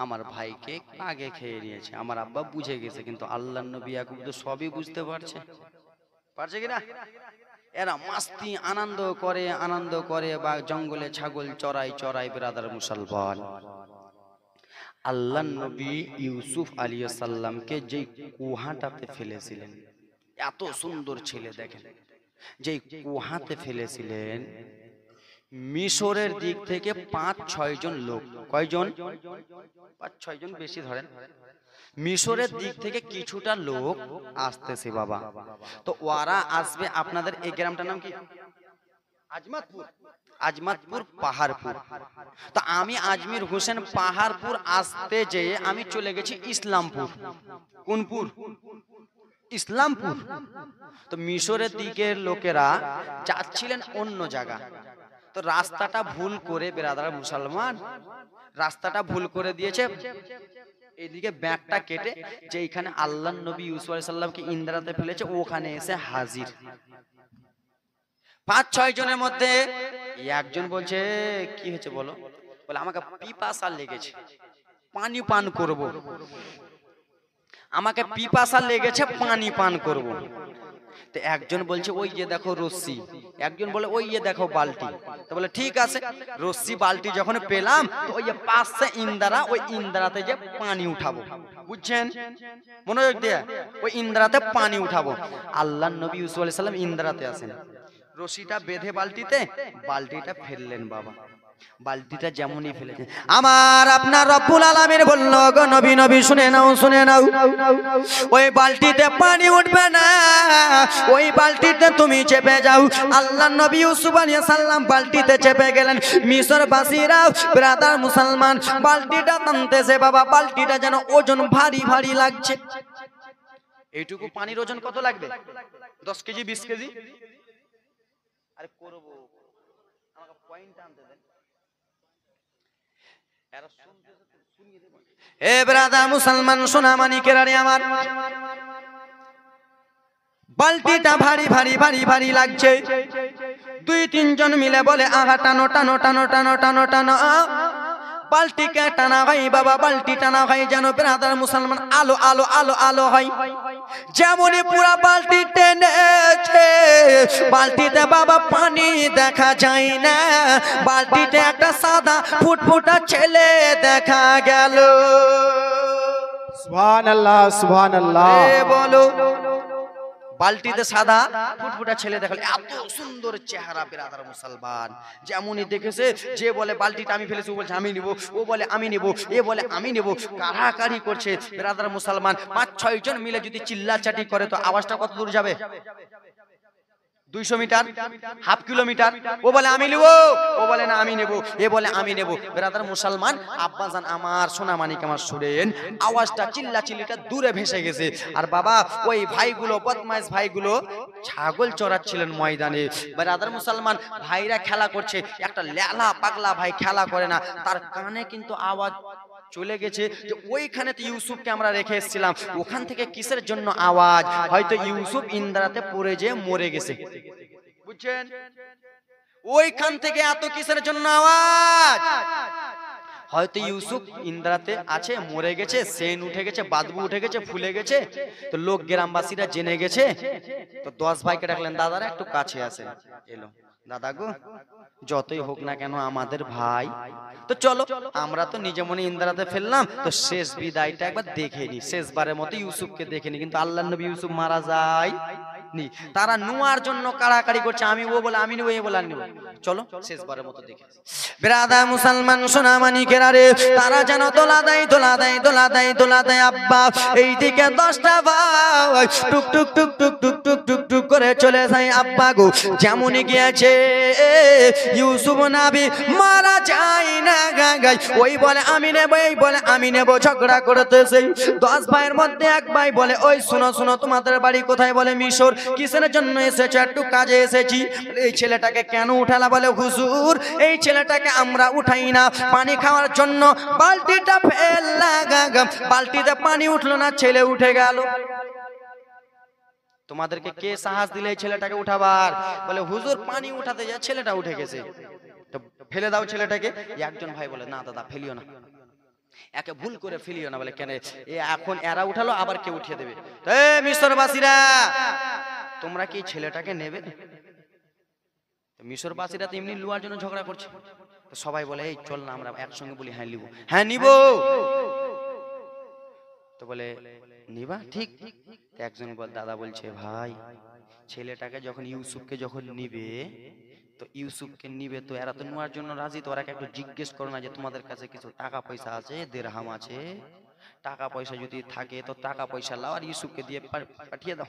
আমার ভাইকে আগে খেয়ে নিয়েছে। আমার আব্বা বুঝে গেছে, কিন্তু আল্লাহর নবী ইয়াকুব তো সবই বুঝতে পারছে, পারছে কিনা? এরা মাস্তি আনন্দ করে বা জঙ্গলে ছাগল চড়াই বিরাদার মুসলমান। আল্লাহর নবী ইউসুফ আলাইহিস সালামকে যেই কুহাটাতে ফেলেছিলেন, এত সুন্দর ছেলে দেখেন, যেই কুহাতে ফেলেছিলেন, মিশরের দিক থেকে 5-6 জন লোক, কয়জন? 5-6 জন, বেশি ধরেন। মিশরের দিক থেকে কিছুটা লোক আসতেছে বাবা। তো ওরা আসবে, আপনাদের এই গ্রামটার নাম কি? আজমাতপুর পাহাড়পুর। তো আমি আজমির হোসেন পাহাড়পুর আসতে যেয়ে আমি চলে গেছি ইসলামপুর। কোনপুর? ইসলামপুর। তো মিশরের দিকের লোকেরা যাচ্ছিলেন অন্য জায়গা। তো রাস্তাটা ভুল করে বেরাদার মুসলমান, রাস্তাটা ভুল করে দিয়েছে, এদিকে ব্যাগটা কেটে যেখানে আল্লাহর নবী ইউসুফ আলাইহিস সালামকে ইন্দ্রাতে ফেলেছে ওখানে এসে হাজির। 5-6 জনের মধ্যে একজন বলছে, কি হয়েছে বলো? বলে আমাকে পিপাসা লেগেছে, পানি পান করব। আমাকে পিপাসা লেগেছে, পানি পান করব। তো একজন বলছে ওই যে দেখো রশ্মি, একজন বলে ওই যে দেখো বালতি। তো বলে ঠিক আছে, রশ্মি বালতি যখন পেলাম তো ওই যে পাশে ইন্দ্রা, ওই ইন্দ্রাতে যে পানি উঠাবো, বুঝছেন? মনোযোগ দিয়ে, ওই ইন্দ্রাতে পানি উঠাবো। আল্লাহর নবী ইউসুফ আলাইহিস সালাম ইন্দ্রাতে আসেন, রশিটা বেঁধে বালতিতে, বালতিটা ফেললেন বাবা। বালতিটা যেমনই ফেলেছেন, আমার আপনার রব্বুল আলামিন বলল, গো নবী, নবী শুনে নাও, শুনে নাও, ওই বালতিতে পানি উঠবে না, ওই বালতিতে তুমি চেপে যাও। আল্লাহর নবী ইউসুফ আলাইহিস সালাম বালতিতে চেপে গেলেন। মিশরবাসীরা ব্রাদার মুসলমান বালতিটা টানতেছে বাবা, বালতিটা যেন ওজন ভারী ভারী লাগছে। এইটুকু পানির ওজন কত লাগবে? 10 কেজি, 20 কেজি? আরে করব, আমাকে পয়েন্ট আনতে দেন। এরা শুনতেছে তো শুনিয়ে দেব। এ ব্রাদার মুসলমান সোনা মানিকেরা রে আমার, বালতিটা ভারী ভারী ভারী ভারী লাগছে। 2-3 জন মিলে বলে আগা টানো টানো টানো টানো টানো টানো। বালতিকে টানা হয় বাবা, বালতি টানা হয় যেন ব্রাদার মুসলমান আলো আলো আলো আলো হয়। যেমনই পুরা বালতি টেনেছে, বালতিতে বাবা পানি দেখা যায় না, বালতিতে একটা সাদা ফুটফুটা ছেলে দেখা গেল। সুবহানাল্লাহ, সুবহানাল্লাহ। বলো, বালতিতে সাদা ফুটফুটা ছেলে দেখাল, এত সুন্দর চেহারা বেরাদার মুসলমান। যেমনই দেখেছে, যে বলে বালতিটা আমি ফেলেছি, ও বলছে আমি নিব, ও বলে আমি নিব, এ বলে আমি নিব, কাড়াকাড়ি করছে বেরাদার মুসলমান। 5-6 জন মিলে যদি চিল্লাচাটি করে তো আওয়াজটা কত দূর যাবে? 200 মিটার, হাফ কিলোমিটার। ও বলে আমি নিব, ও বলে না আমি নেব, এ বলে আমি নেব। বেরাদার মুসলমান আব্বাজান আমার, সোনা মানিক আমার, শুনেন আওয়াজটা, চিল্লাচিল্লিটা দূরে ভেসে গেছে। আর বাবা ওই ভাইগুলো, বদমাইশ ভাইগুলো ছাগল চড়াচ্ছিলেন ময়দানে। বেরাদার মুসলমান ভাইরা খেলা করছে, একটা লেলা পাগলা ভাই খেলা করে না, তার কানে কিন্তু আওয়াজ চলে গেছে যে ওইখানে তো ইউসুফকে আমরা রেখে এসেছিলাম, ওখান থেকে কিসের জন্য আওয়াজ? হয়তো ইউসুফ ইন্দ্রাতে পড়ে যে মরে গেছে, বুঝছেন? ওইখান থেকে এত কিসের জন্য আওয়াজ? হয়তো ইউসুফ ইন্দ্রাতে আছে, মরে গেছে, সেন উঠে গেছে, বাদবু উঠে গেছে, ফুলে গেছে। তো লোক গ্রামবাসীরা জেনে গেছে, তো 10 ভাইকে ডাকলেন, দাদারা একটু কাছে আসেন। এলো, দাদা গো যতই হোক না কেন আমাদের ভাই, তো চলো আমরা তো নিজে মনে ইন্দ্রাতে ফেললাম, তো শেষ বিদায়টা একবার দেখে নি, শেষবারের মতো ইউসুফকে দেখে নি। কিন্তু আল্লাহর নবী ইউসুফ মারা যায় নি, তারা নুয়ার জন্য কাড়াকাড়ি করছে, আমি ও বলে আমি নেব, এ বলে আমি নেব, চলো শেষবারের মতো দেখে। ব্রাদার মুসলমান সোনা মানিকেরা রে, তারা যেন দোলা দেয় দোলা দেয় দোলা দেয় দোলা দেয় আব্বা। এইদিকে 10টা ভাই টুক টুক টুক টুক টুক টুক টুক টুক করে চলে যায় আব্বা গো। যেমনই গিয়েছে ইউসুফ নবী মারা যায় না গায়, ওই বলে আমি নেব, এই বলে আমি নেব, ঝগড়া করতেছে। 10 ভাইয়ের মধ্যে এক ভাই বলে, ওই শুনো শুনো, তোমাদের বাড়ি কোথায়? বলে মিশর। কিসের জন্য এসেছো? একটু কাজে এসেছি। এই ছেলেটাকে কেন উঠালা? বলে হুজুর এই ছেলেটাকে আমরা উঠাই না, পানি খাওয়ার জন্য বালতিটা ফেললা, বালতিতে পানি উঠলো না, ছেলে উঠে গেল। তোমাদেরকে কে সাহস দিলে এই ছেলেটাকে উঠাবার? বলে হুজুর পানি উঠাতে যা ছেলেটা উঠে গেছে, তো ফেলে দাও ছেলেটাকে। একজন ভাই বলে না দাদা ফেলিও না, একে ভুল করে ফেলিও না। বলে কেন? এ এখন এরা উঠালো, আবার কে উঠিয়ে দেবে? মিশরবাসীরা তোমরা কি ছেলেটাকে নেবে? মিশরবাসীরা তো এমনি লুয়ার জন্য ঝগড়া করছে, তো সবাই বলে এই চল না আমরা একসঙ্গে বলি হ্যাঁ নিব, হ্যাঁ নিব। তো বলে নিবা ঠিক। একজন দাদা বলছে ভাই ছেলেটাকে যখন ইউসুফকে যখন নিবে, তো ইউসুফকে নিবে তো এরা তো নেওয়ার জন্য রাজি, তো ওরা একটু জিজ্ঞেস করো না যে তোমাদের কাছে কিছু টাকা পয়সা আছে, দেরহাম আছে, টাকা পয়সা যদি থাকে তো টাকা পয়সা লাও আর ইউসুফকে দিয়ে পাঠিয়ে দাও।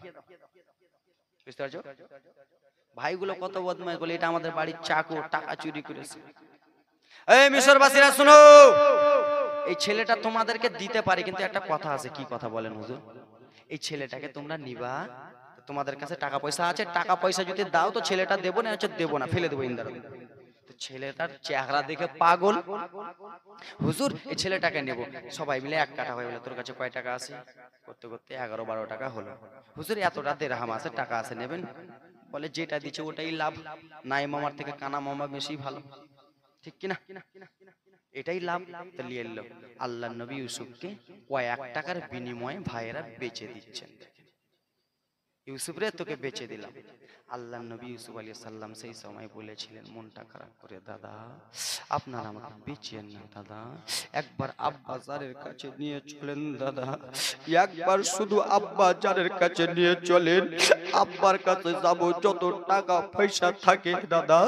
বুঝতে পারছো ভাইগুলো কত বদমাইশ, বলে এটা আমাদের বাড়ির চাকর, টাকা চুরি করেছে। এই মিশরবাসীরা শুনো, এই ছেলেটা তোমাদেরকে দিতে পারে, কিন্তু একটা কথা আছে। কি কথা বলেন হুজুর? এই ছেলেটাকে তোমরা নিবা, তোমাদের কাছে টাকা পয়সা আছে, টাকা পয়সা যদি দাও তো ছেলেটা দেবো না, হচ্ছে দেবো না, ফেলে দেবো ইন্দার। তো ছেলেটার চেহারা দেখে পাগল, হুজুর এই ছেলেটাকে নেব। সবাই মিলে এক কাটা হয়ে গেল, তোর কাছে কয় টাকা আছে? করতে করতে 11-12 টাকা হলো। হুজুর এতটা দেরহাম আছে, টাকা আছে, নেবেন? বলে যেটা দিচ্ছে ওটাই লাভ, নাই মামার থেকে কানা মামা বেশি ভালো, ঠিক কিনা? এটাই লাভ। তো নিয়ে এলো। আল্লাহ নবী ইউসুফকে কয়েক টাকার বিনিময়ে ভাইয়েরা বেচে দিচ্ছেন। ইউসুফ রে তোকে বেচে দিলাম। আল্লাহ নবী ইউসুফ আলাইহিস সালাম সেই সময় বলেছিলেন মনটা খারাপ করে, দাদা আপনারা আমাকে বেচেন না দাদা, একবার আব্বা জানের কাছে নিয়ে চলেন দাদা, একবার শুধু আব্বা জানের কাছে নিয়ে চলেন, আব্বার কাছে যাব, যত টাকা পয়সা থাকে দাদা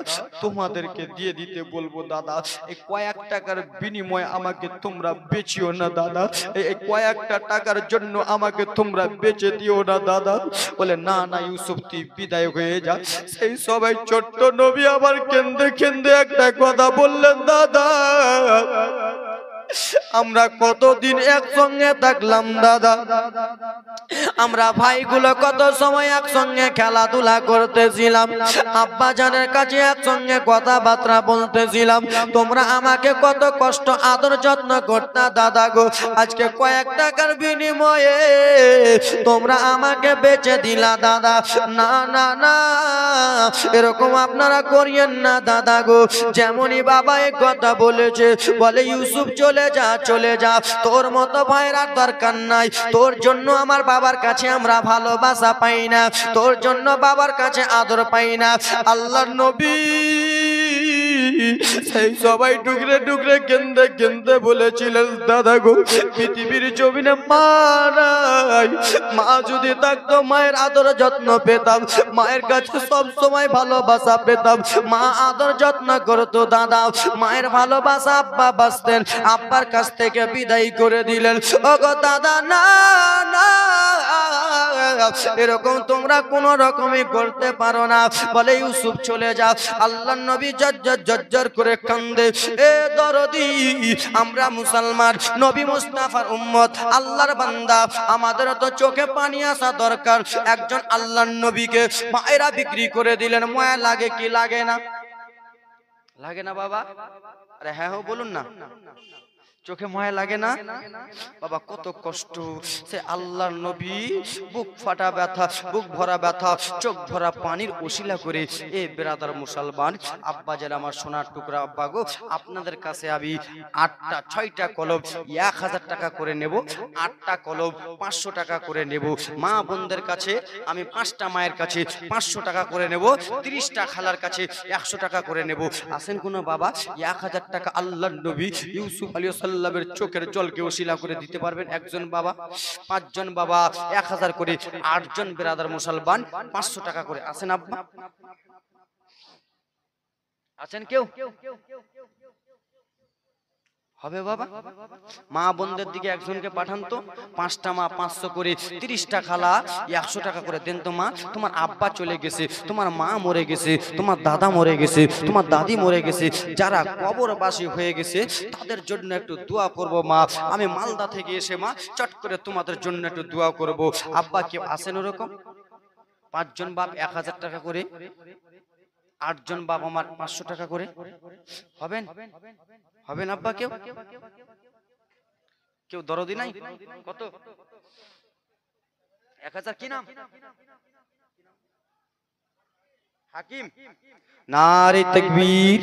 তোমাদেরকে দিয়ে দিতে বলবো দাদা, এই কয়েক টাকার বিনিময়ে আমাকে তোমরা বেচিও না দাদা, এই কয়েকটা টাকার জন্য আমাকে তোমরা বেচে দিও না দাদা। বলে না না ইউসুফ তুই বিদায় হয়ে যা। সেই সবাই ছোট্ট নবী আবার কেন্দে কেন্দে একটা কথা বললেন, দাদা আমরা কতদিন একসঙ্গে থাকলাম দাদা, আমরা ভাইগুলো কত সময় একসঙ্গে খেলাধুলা করতেছিলাম, আব্বা জানের কাছে একসঙ্গে কথাবার্তা বলতেছিলাম, তোমরা আমাকে কত কষ্ট আদর যত্ন করতা দাদা গো, আজকে কয়েক টাকার বিনিময়ে তোমরা আমাকে বেচে দিলা দাদা। না না না এরকম আপনারা করিয়েন না দাদা গো। যেমনই বাবা এই কথা বলেছে, বলে ইউসুফ চলে যা চলে যা, তোর মতো ভাইয়ের আর দরকার নাই, তোর জন্য আমার বাবার কাছে আমরা ভালোবাসা পাই না, তোর জন্য বাবার কাছে আদর পাই না। আল্লাহর নবী সেই সবাই টুকরে টুকরে কেন্দে কেন্দে বলেছিলেন, দাদা গো পৃথিবীর জমিনে মা নাই, মা যদি থাকতো মায়ের আদর যত্ন পেতাম, মায়ের কাছে সব সময় ভালোবাসা পেতাম, মা আদর যত্ন করতো দাদা, মায়ের ভালোবাসা আব্বা বাসতেন, আব্বার কাছ থেকে বিদায় করে দিলেন। ওগো দাদা না না এরকম তোমরা কোন রকমই করতে পারো না। বলে ইউসুফ চলে যা। আল্লাহর নবী জজ্জর জজ্জর করে কান্দে, এ দরদি আমরা মুসলমান, নবী মুস্তাফার উম্মত, আল্লাহর বান্দা, আমাদের তো চোখে পানি আসা দরকার। একজন আল্লাহর নবীকে মায়েরা বিক্রি করে দিলেন, মায়া লাগে কি লাগে না? লাগে না বাবা? আরে হ্যাঁ বলুন না, চোখে মায়া লাগে না বাবা? কত কষ্ট সে আল্লাহর নবী, বুক ফাটা ব্যথা, বুক ভরা ব্যথা, চোখ ভরা পানির ওসিলা করে, এ বেরাদার মুসলমান আব্বা যেন আমার সোনার টুকরা আব্বা গো, আপনাদের কাছে আমি 6টা কলম 1000 টাকা করে নেব, 8টা কলম 500 টাকা করে নেব, মা বোনদের কাছে আমি 5টা মায়ের কাছে 500 টাকা করে নেব, 30টা খালার কাছে 100 টাকা করে নেব। আসেন কোন বাবা 1000 টাকা আল্লাহর নবী ইউসুফ আলাইহিস সালামের চোখের জলকে ওসিলা করে দিতে পারবেন? একজন বাবা, 5 জন বাবা 1000 করে, 8 জন বেরাদার মুসলমান 500 টাকা করে। আসেন আব্বা, আছেন কেউ? হবে বাবা? মা বোনদের দিকে একজনকে পাঠান তো, 5টা মা 500 করে, 30টা খালা 100 টাকা করে দেন তো। মা তোমার আব্বা চলে গেছে, তোমার মা মরে গেছে, তোমার দাদা মরে গেছে, তোমার দাদি মরে গেছে, যারা কবরবাসী হয়ে গেছে তাদের জন্য একটু দোয়া করব মা। আমি মালদা থেকে এসে মা চট করে তোমাদের জন্য একটু দোয়া করব। আব্বা কেউ আসেন ওরকম? 5 জন বাপ 1000 টাকা করে, 8 জন বাপ আমার 500 টাকা করে। হবেন? হবেন আব্বা? কেউ কেউ দরদি নাই? কত? 1000 কি নাম? হাকিম। নারে তাকবীর,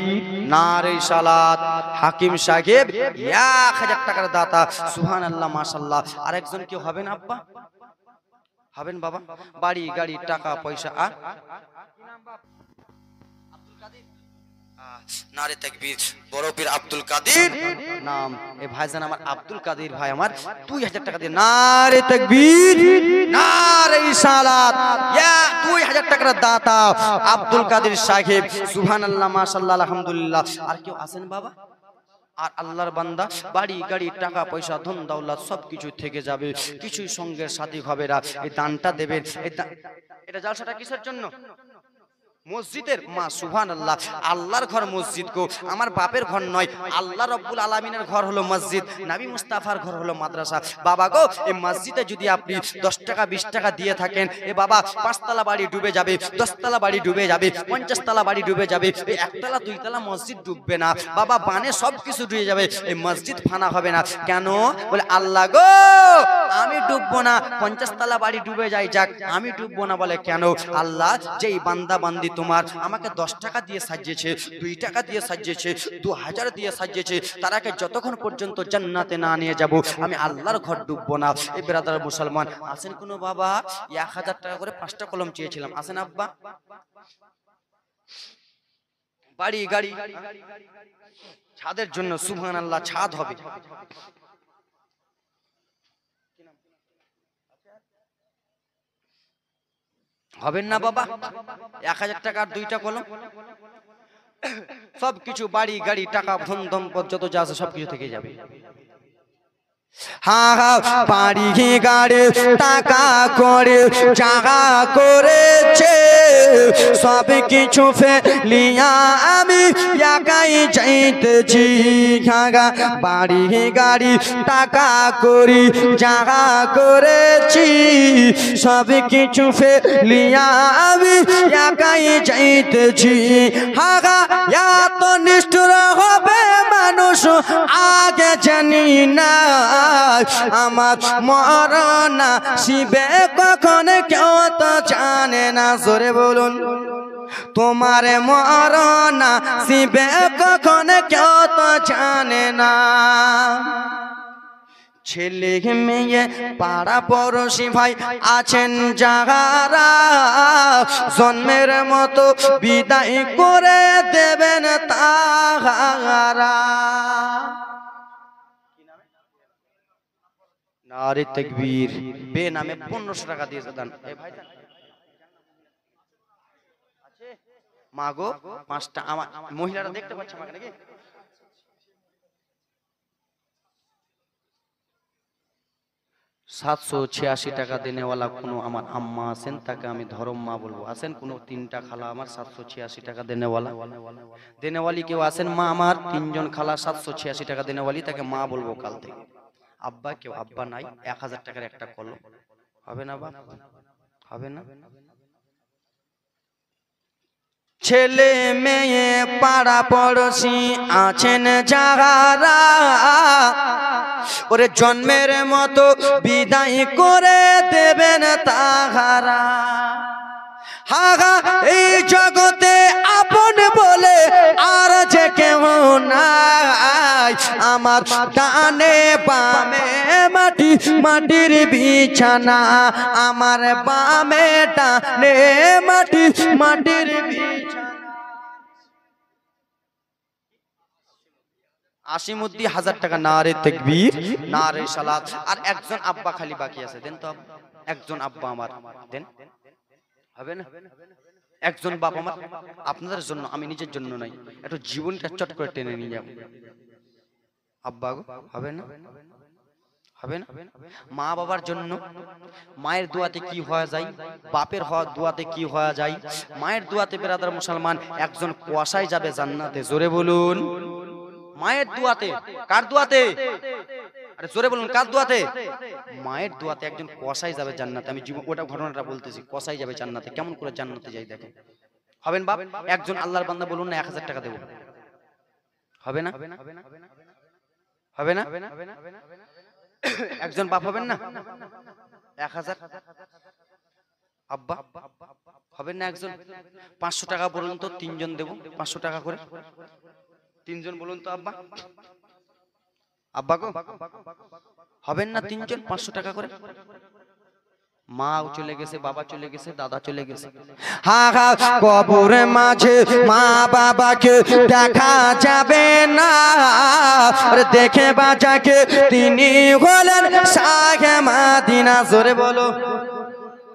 নারে সালাত। হাকিম সাহেব 1000 টাকার দাতা, সুবহানাল্লাহ মাশাআল্লাহ। আরেকজন কেউ হবেন আব্বা? হবেন বাবা? বাড়ি গাড়ি টাকা পয়সা আর নারে তাকবীর, বড় পীর আব্দুল কাদের নাম। এ ভাইজান আমার আব্দুল কাদের ভাই আমার 2000 টাকা দিয়ে নারে তাকবীর, নারে ইসালাত, ইয়া 2000 টাকার দাতা আব্দুল কাদের সাহেব। সুবহানাল্লাহ, মাশাআল্লাহ, আলহামদুলিল্লাহ। আর কেউ আছেন বাবা? আর আল্লাহর বান্দা, বাড়ি গাড়ি টাকা পয়সা ধন দৌলত সবকিছু থেকে যাবে, কিছুই সঙ্গের সাথী হবে না। এই দানটা দেবেন। এটা জালসাটা কিসের জন্য? মসজিদের। মা সুবহানাল্লাহ, আল্লাহর ঘর মসজিদ গো, আমার বাপের ঘর নয়। আল্লাহ রাব্বুল আলামিনের ঘর হলো মসজিদ, নবী মুস্তাফার ঘর হলো মাদ্রাসা। বাবা গো, এই মসজিদে যদি আপনি 10 টাকা 20 টাকা দিয়ে থাকেন, এ বাবা 5 তলা বাড়ি ডুবে যাবে, 10 তলা বাড়ি ডুবে যাবে, 50 তলা বাড়ি ডুবে যাবে, এই 1 তলা 2 তলা মসজিদ ডুববে না বাবা, বানে সব কিছু ডুবে যাবে, এই মসজিদ ফানা হবে না। কেন? বলে আল্লাহ গো, আমি ডুববো না, 50 তলা বাড়ি ডুবে যায় যাক, আমি ডুববো না। বলে কেন? আল্লাহ যেই বান্দা বান্দি তোমার আমাকে 10 টাকা দিয়ে সাজিয়েছে, 2 টাকা দিয়ে সাজিয়েছে, 2000 দিয়ে সাজিয়েছে, তারাকে যতক্ষণ পর্যন্ত জান্নাতে না নিয়ে যাব, আমি আল্লাহর ঘর ডুববো না। এই ব্রাদার মুসলমান আছেন কোনো বাবা? 1000 টাকা করে 5টা কলম চেয়েছিলাম, আছেন আব্বা? বাড়ি গাড়ি ছাদের জন্য, সুবহানাল্লাহ, ছাদ হবে। হবেন না বাবা? 1000 টাকার 2টা কলম, সবকিছু বাড়ি গাড়ি টাকা ধন সম্পদ যত যা আছে সবকিছু থেকে যাবে। হ্যাঁ হ্যাঁ, বাড়ি গাড়ি টাকা করে জাগা করেছে, সব কিছু ফেলিয়া আমি একাই যাইতেছি। বাড়ি গাড়ি টাকা করি জাগা করেছি, সব কিছু ফেলিয়া আমি একাই যাইতেছি। হাগা এত নিষ্ঠুর হবে মানুষ আগে জানি না, আমার মরনা শিবে কখন কেউ তো জানে না। জোরে বলুন, তোমার মরনা শিবে কখন কেউ তো জানে না। ছেলে মেয়ে পাড়া পড়োশি ভাই আছেন যাহারা, জন্মের মতো বিদায় করে দেবেন তাহারা। নারে তাকবীর, বে নামে 1500 টাকা দিয়েছে দান। এ ভাই আছে মাগো 5টা, আমার মহিলারা দেখতে পাচ্ছে আমাকে নাকি? $786 টাকা দেনেওয়ালা কোনো আমার আম্মা আছেন, তাকে আমি ধরম মা বলবো? আছেন কোনো? 3টা খালা আমার 786 টাকা দেনেওয়ালা, দেনেওয়ালি কেউ আছেন? মা আমার 3 জন খালা 786 টাকা দেনেওয়ালি, তাকে মা বলবো কাল থেকে। আব্বা কেউ? আব্বা নাই। 1000 টাকার একটা কলম হবে না বাপ? হবে না? ছেলে মেয়ে পাড়া পড়োশি আছেন যাহারা, ওরে জন্মের মতো বিদায় করে দেবেন তাহারা। হাগা এই জগতে আপন বলে আর যে কেউ নাই, আমার ডানে বামে মাটি, মাটির বিছানা, আমার বামে ডানে মাটি, মাটির বিছানা। আশিমুদ্দি 1000 টাকা। নারে তাকবীর, নারে সালাত। আর একজন আব্বা খালি বাকি আছে, দেন তো একজন আব্বা আমার দেন। হবে না? একজন বাবা আমার, আপনাদের জন্য, আমি নিজের জন্য নাই, একটু জীবনটা চট করে টেনে নিয়ে যাব। আব্বা গো, হবে না? হবে না? মা বাবার জন্য, মায়ের দোয়াতে কি হওয়া যায়, বাপের দোয়াতে কি হওয়া যায়। মায়ের দোয়াতে বেরাদার মুসলমান একজন কুয়াশায় যাবে জান্নাতে। জোরে বলুন, মায়ের দোয়াতে। কার দোয়াতে? আরে জোরে বলুন, কার দোয়াতে? মায়ের দোয়াতে একজন কসাই যাবে জান্নাতে। আমি জীবন ওটা ঘটনাটা বলতেছি, কসাই যাবে জান্নাতে। কেমন করে জান্নাতে যাই দেখেন। হবেন বাপ? একজন আল্লাহর বান্দা বলুন না 1000 টাকা দেব। হবে না? হবে না? একজন বাপ হবেন না? 1000 আব্বা হবেন না? একজন 500 টাকা বলুন তো, 3 জন দেব 500 টাকা করে। 3 জন বলুন তো আব্বা। আব্বা গো, হবেন না 3 জন 500 টাকা করে? মাও চলে গেছে, বাবা চলে গেছে, দাদা চলে গেছে। হা হা কবরের মাঝে মা বাবাকে দেখা যাবে না, আরে দেখে বাঁচাকে তিনি হলেন শাহে মাদিনা। জোরে বলো।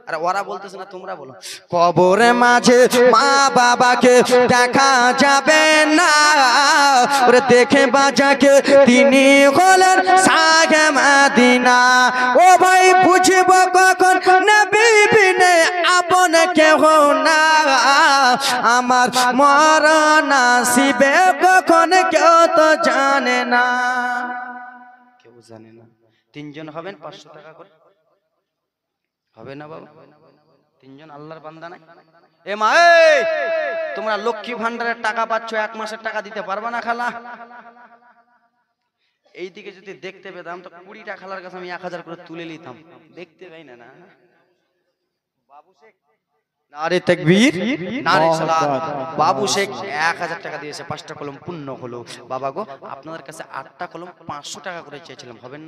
আরে ওরা বলতেছে না, তোমরা বলো। কবরের মাঝে মা বাবাকে দেখা যাবে না, ওরে দেখে বাঁচাকে তিনি হলেন শাহে মাদিনা। ও ভাই বুঝব কখন নবী বিনে আপন কেহ না, আমার মরণ আসিবে কখন কেউ তো জানে না। কেউ জানে না। তিনজন হবেন 500 টাকা করে, হবে না বাবা? তিনজন আল্লাহর বান্দা নাই? এ মা, এই তোমরা লক্ষ্মী ভান্ডারের টাকা পাচ্ছ, 1 মাসের টাকা দিতে পারবা না খালা? এইদিকে যদি দেখতে পেতাম তো 20টা খালার কাছে আমি 1000 করে তুলে নিতাম। দেখতে পাই না। না বাবু শেখ, নারে তাকবীর, নারে সালাত। বাবু শেখ 1000 টাকা দিয়েছে, 5টা কলম পূর্ণ হলো। বাবা গো, আপনাদের কাছে 8টা কলম 500 টাকা করে চেয়েছিলাম, হবে না?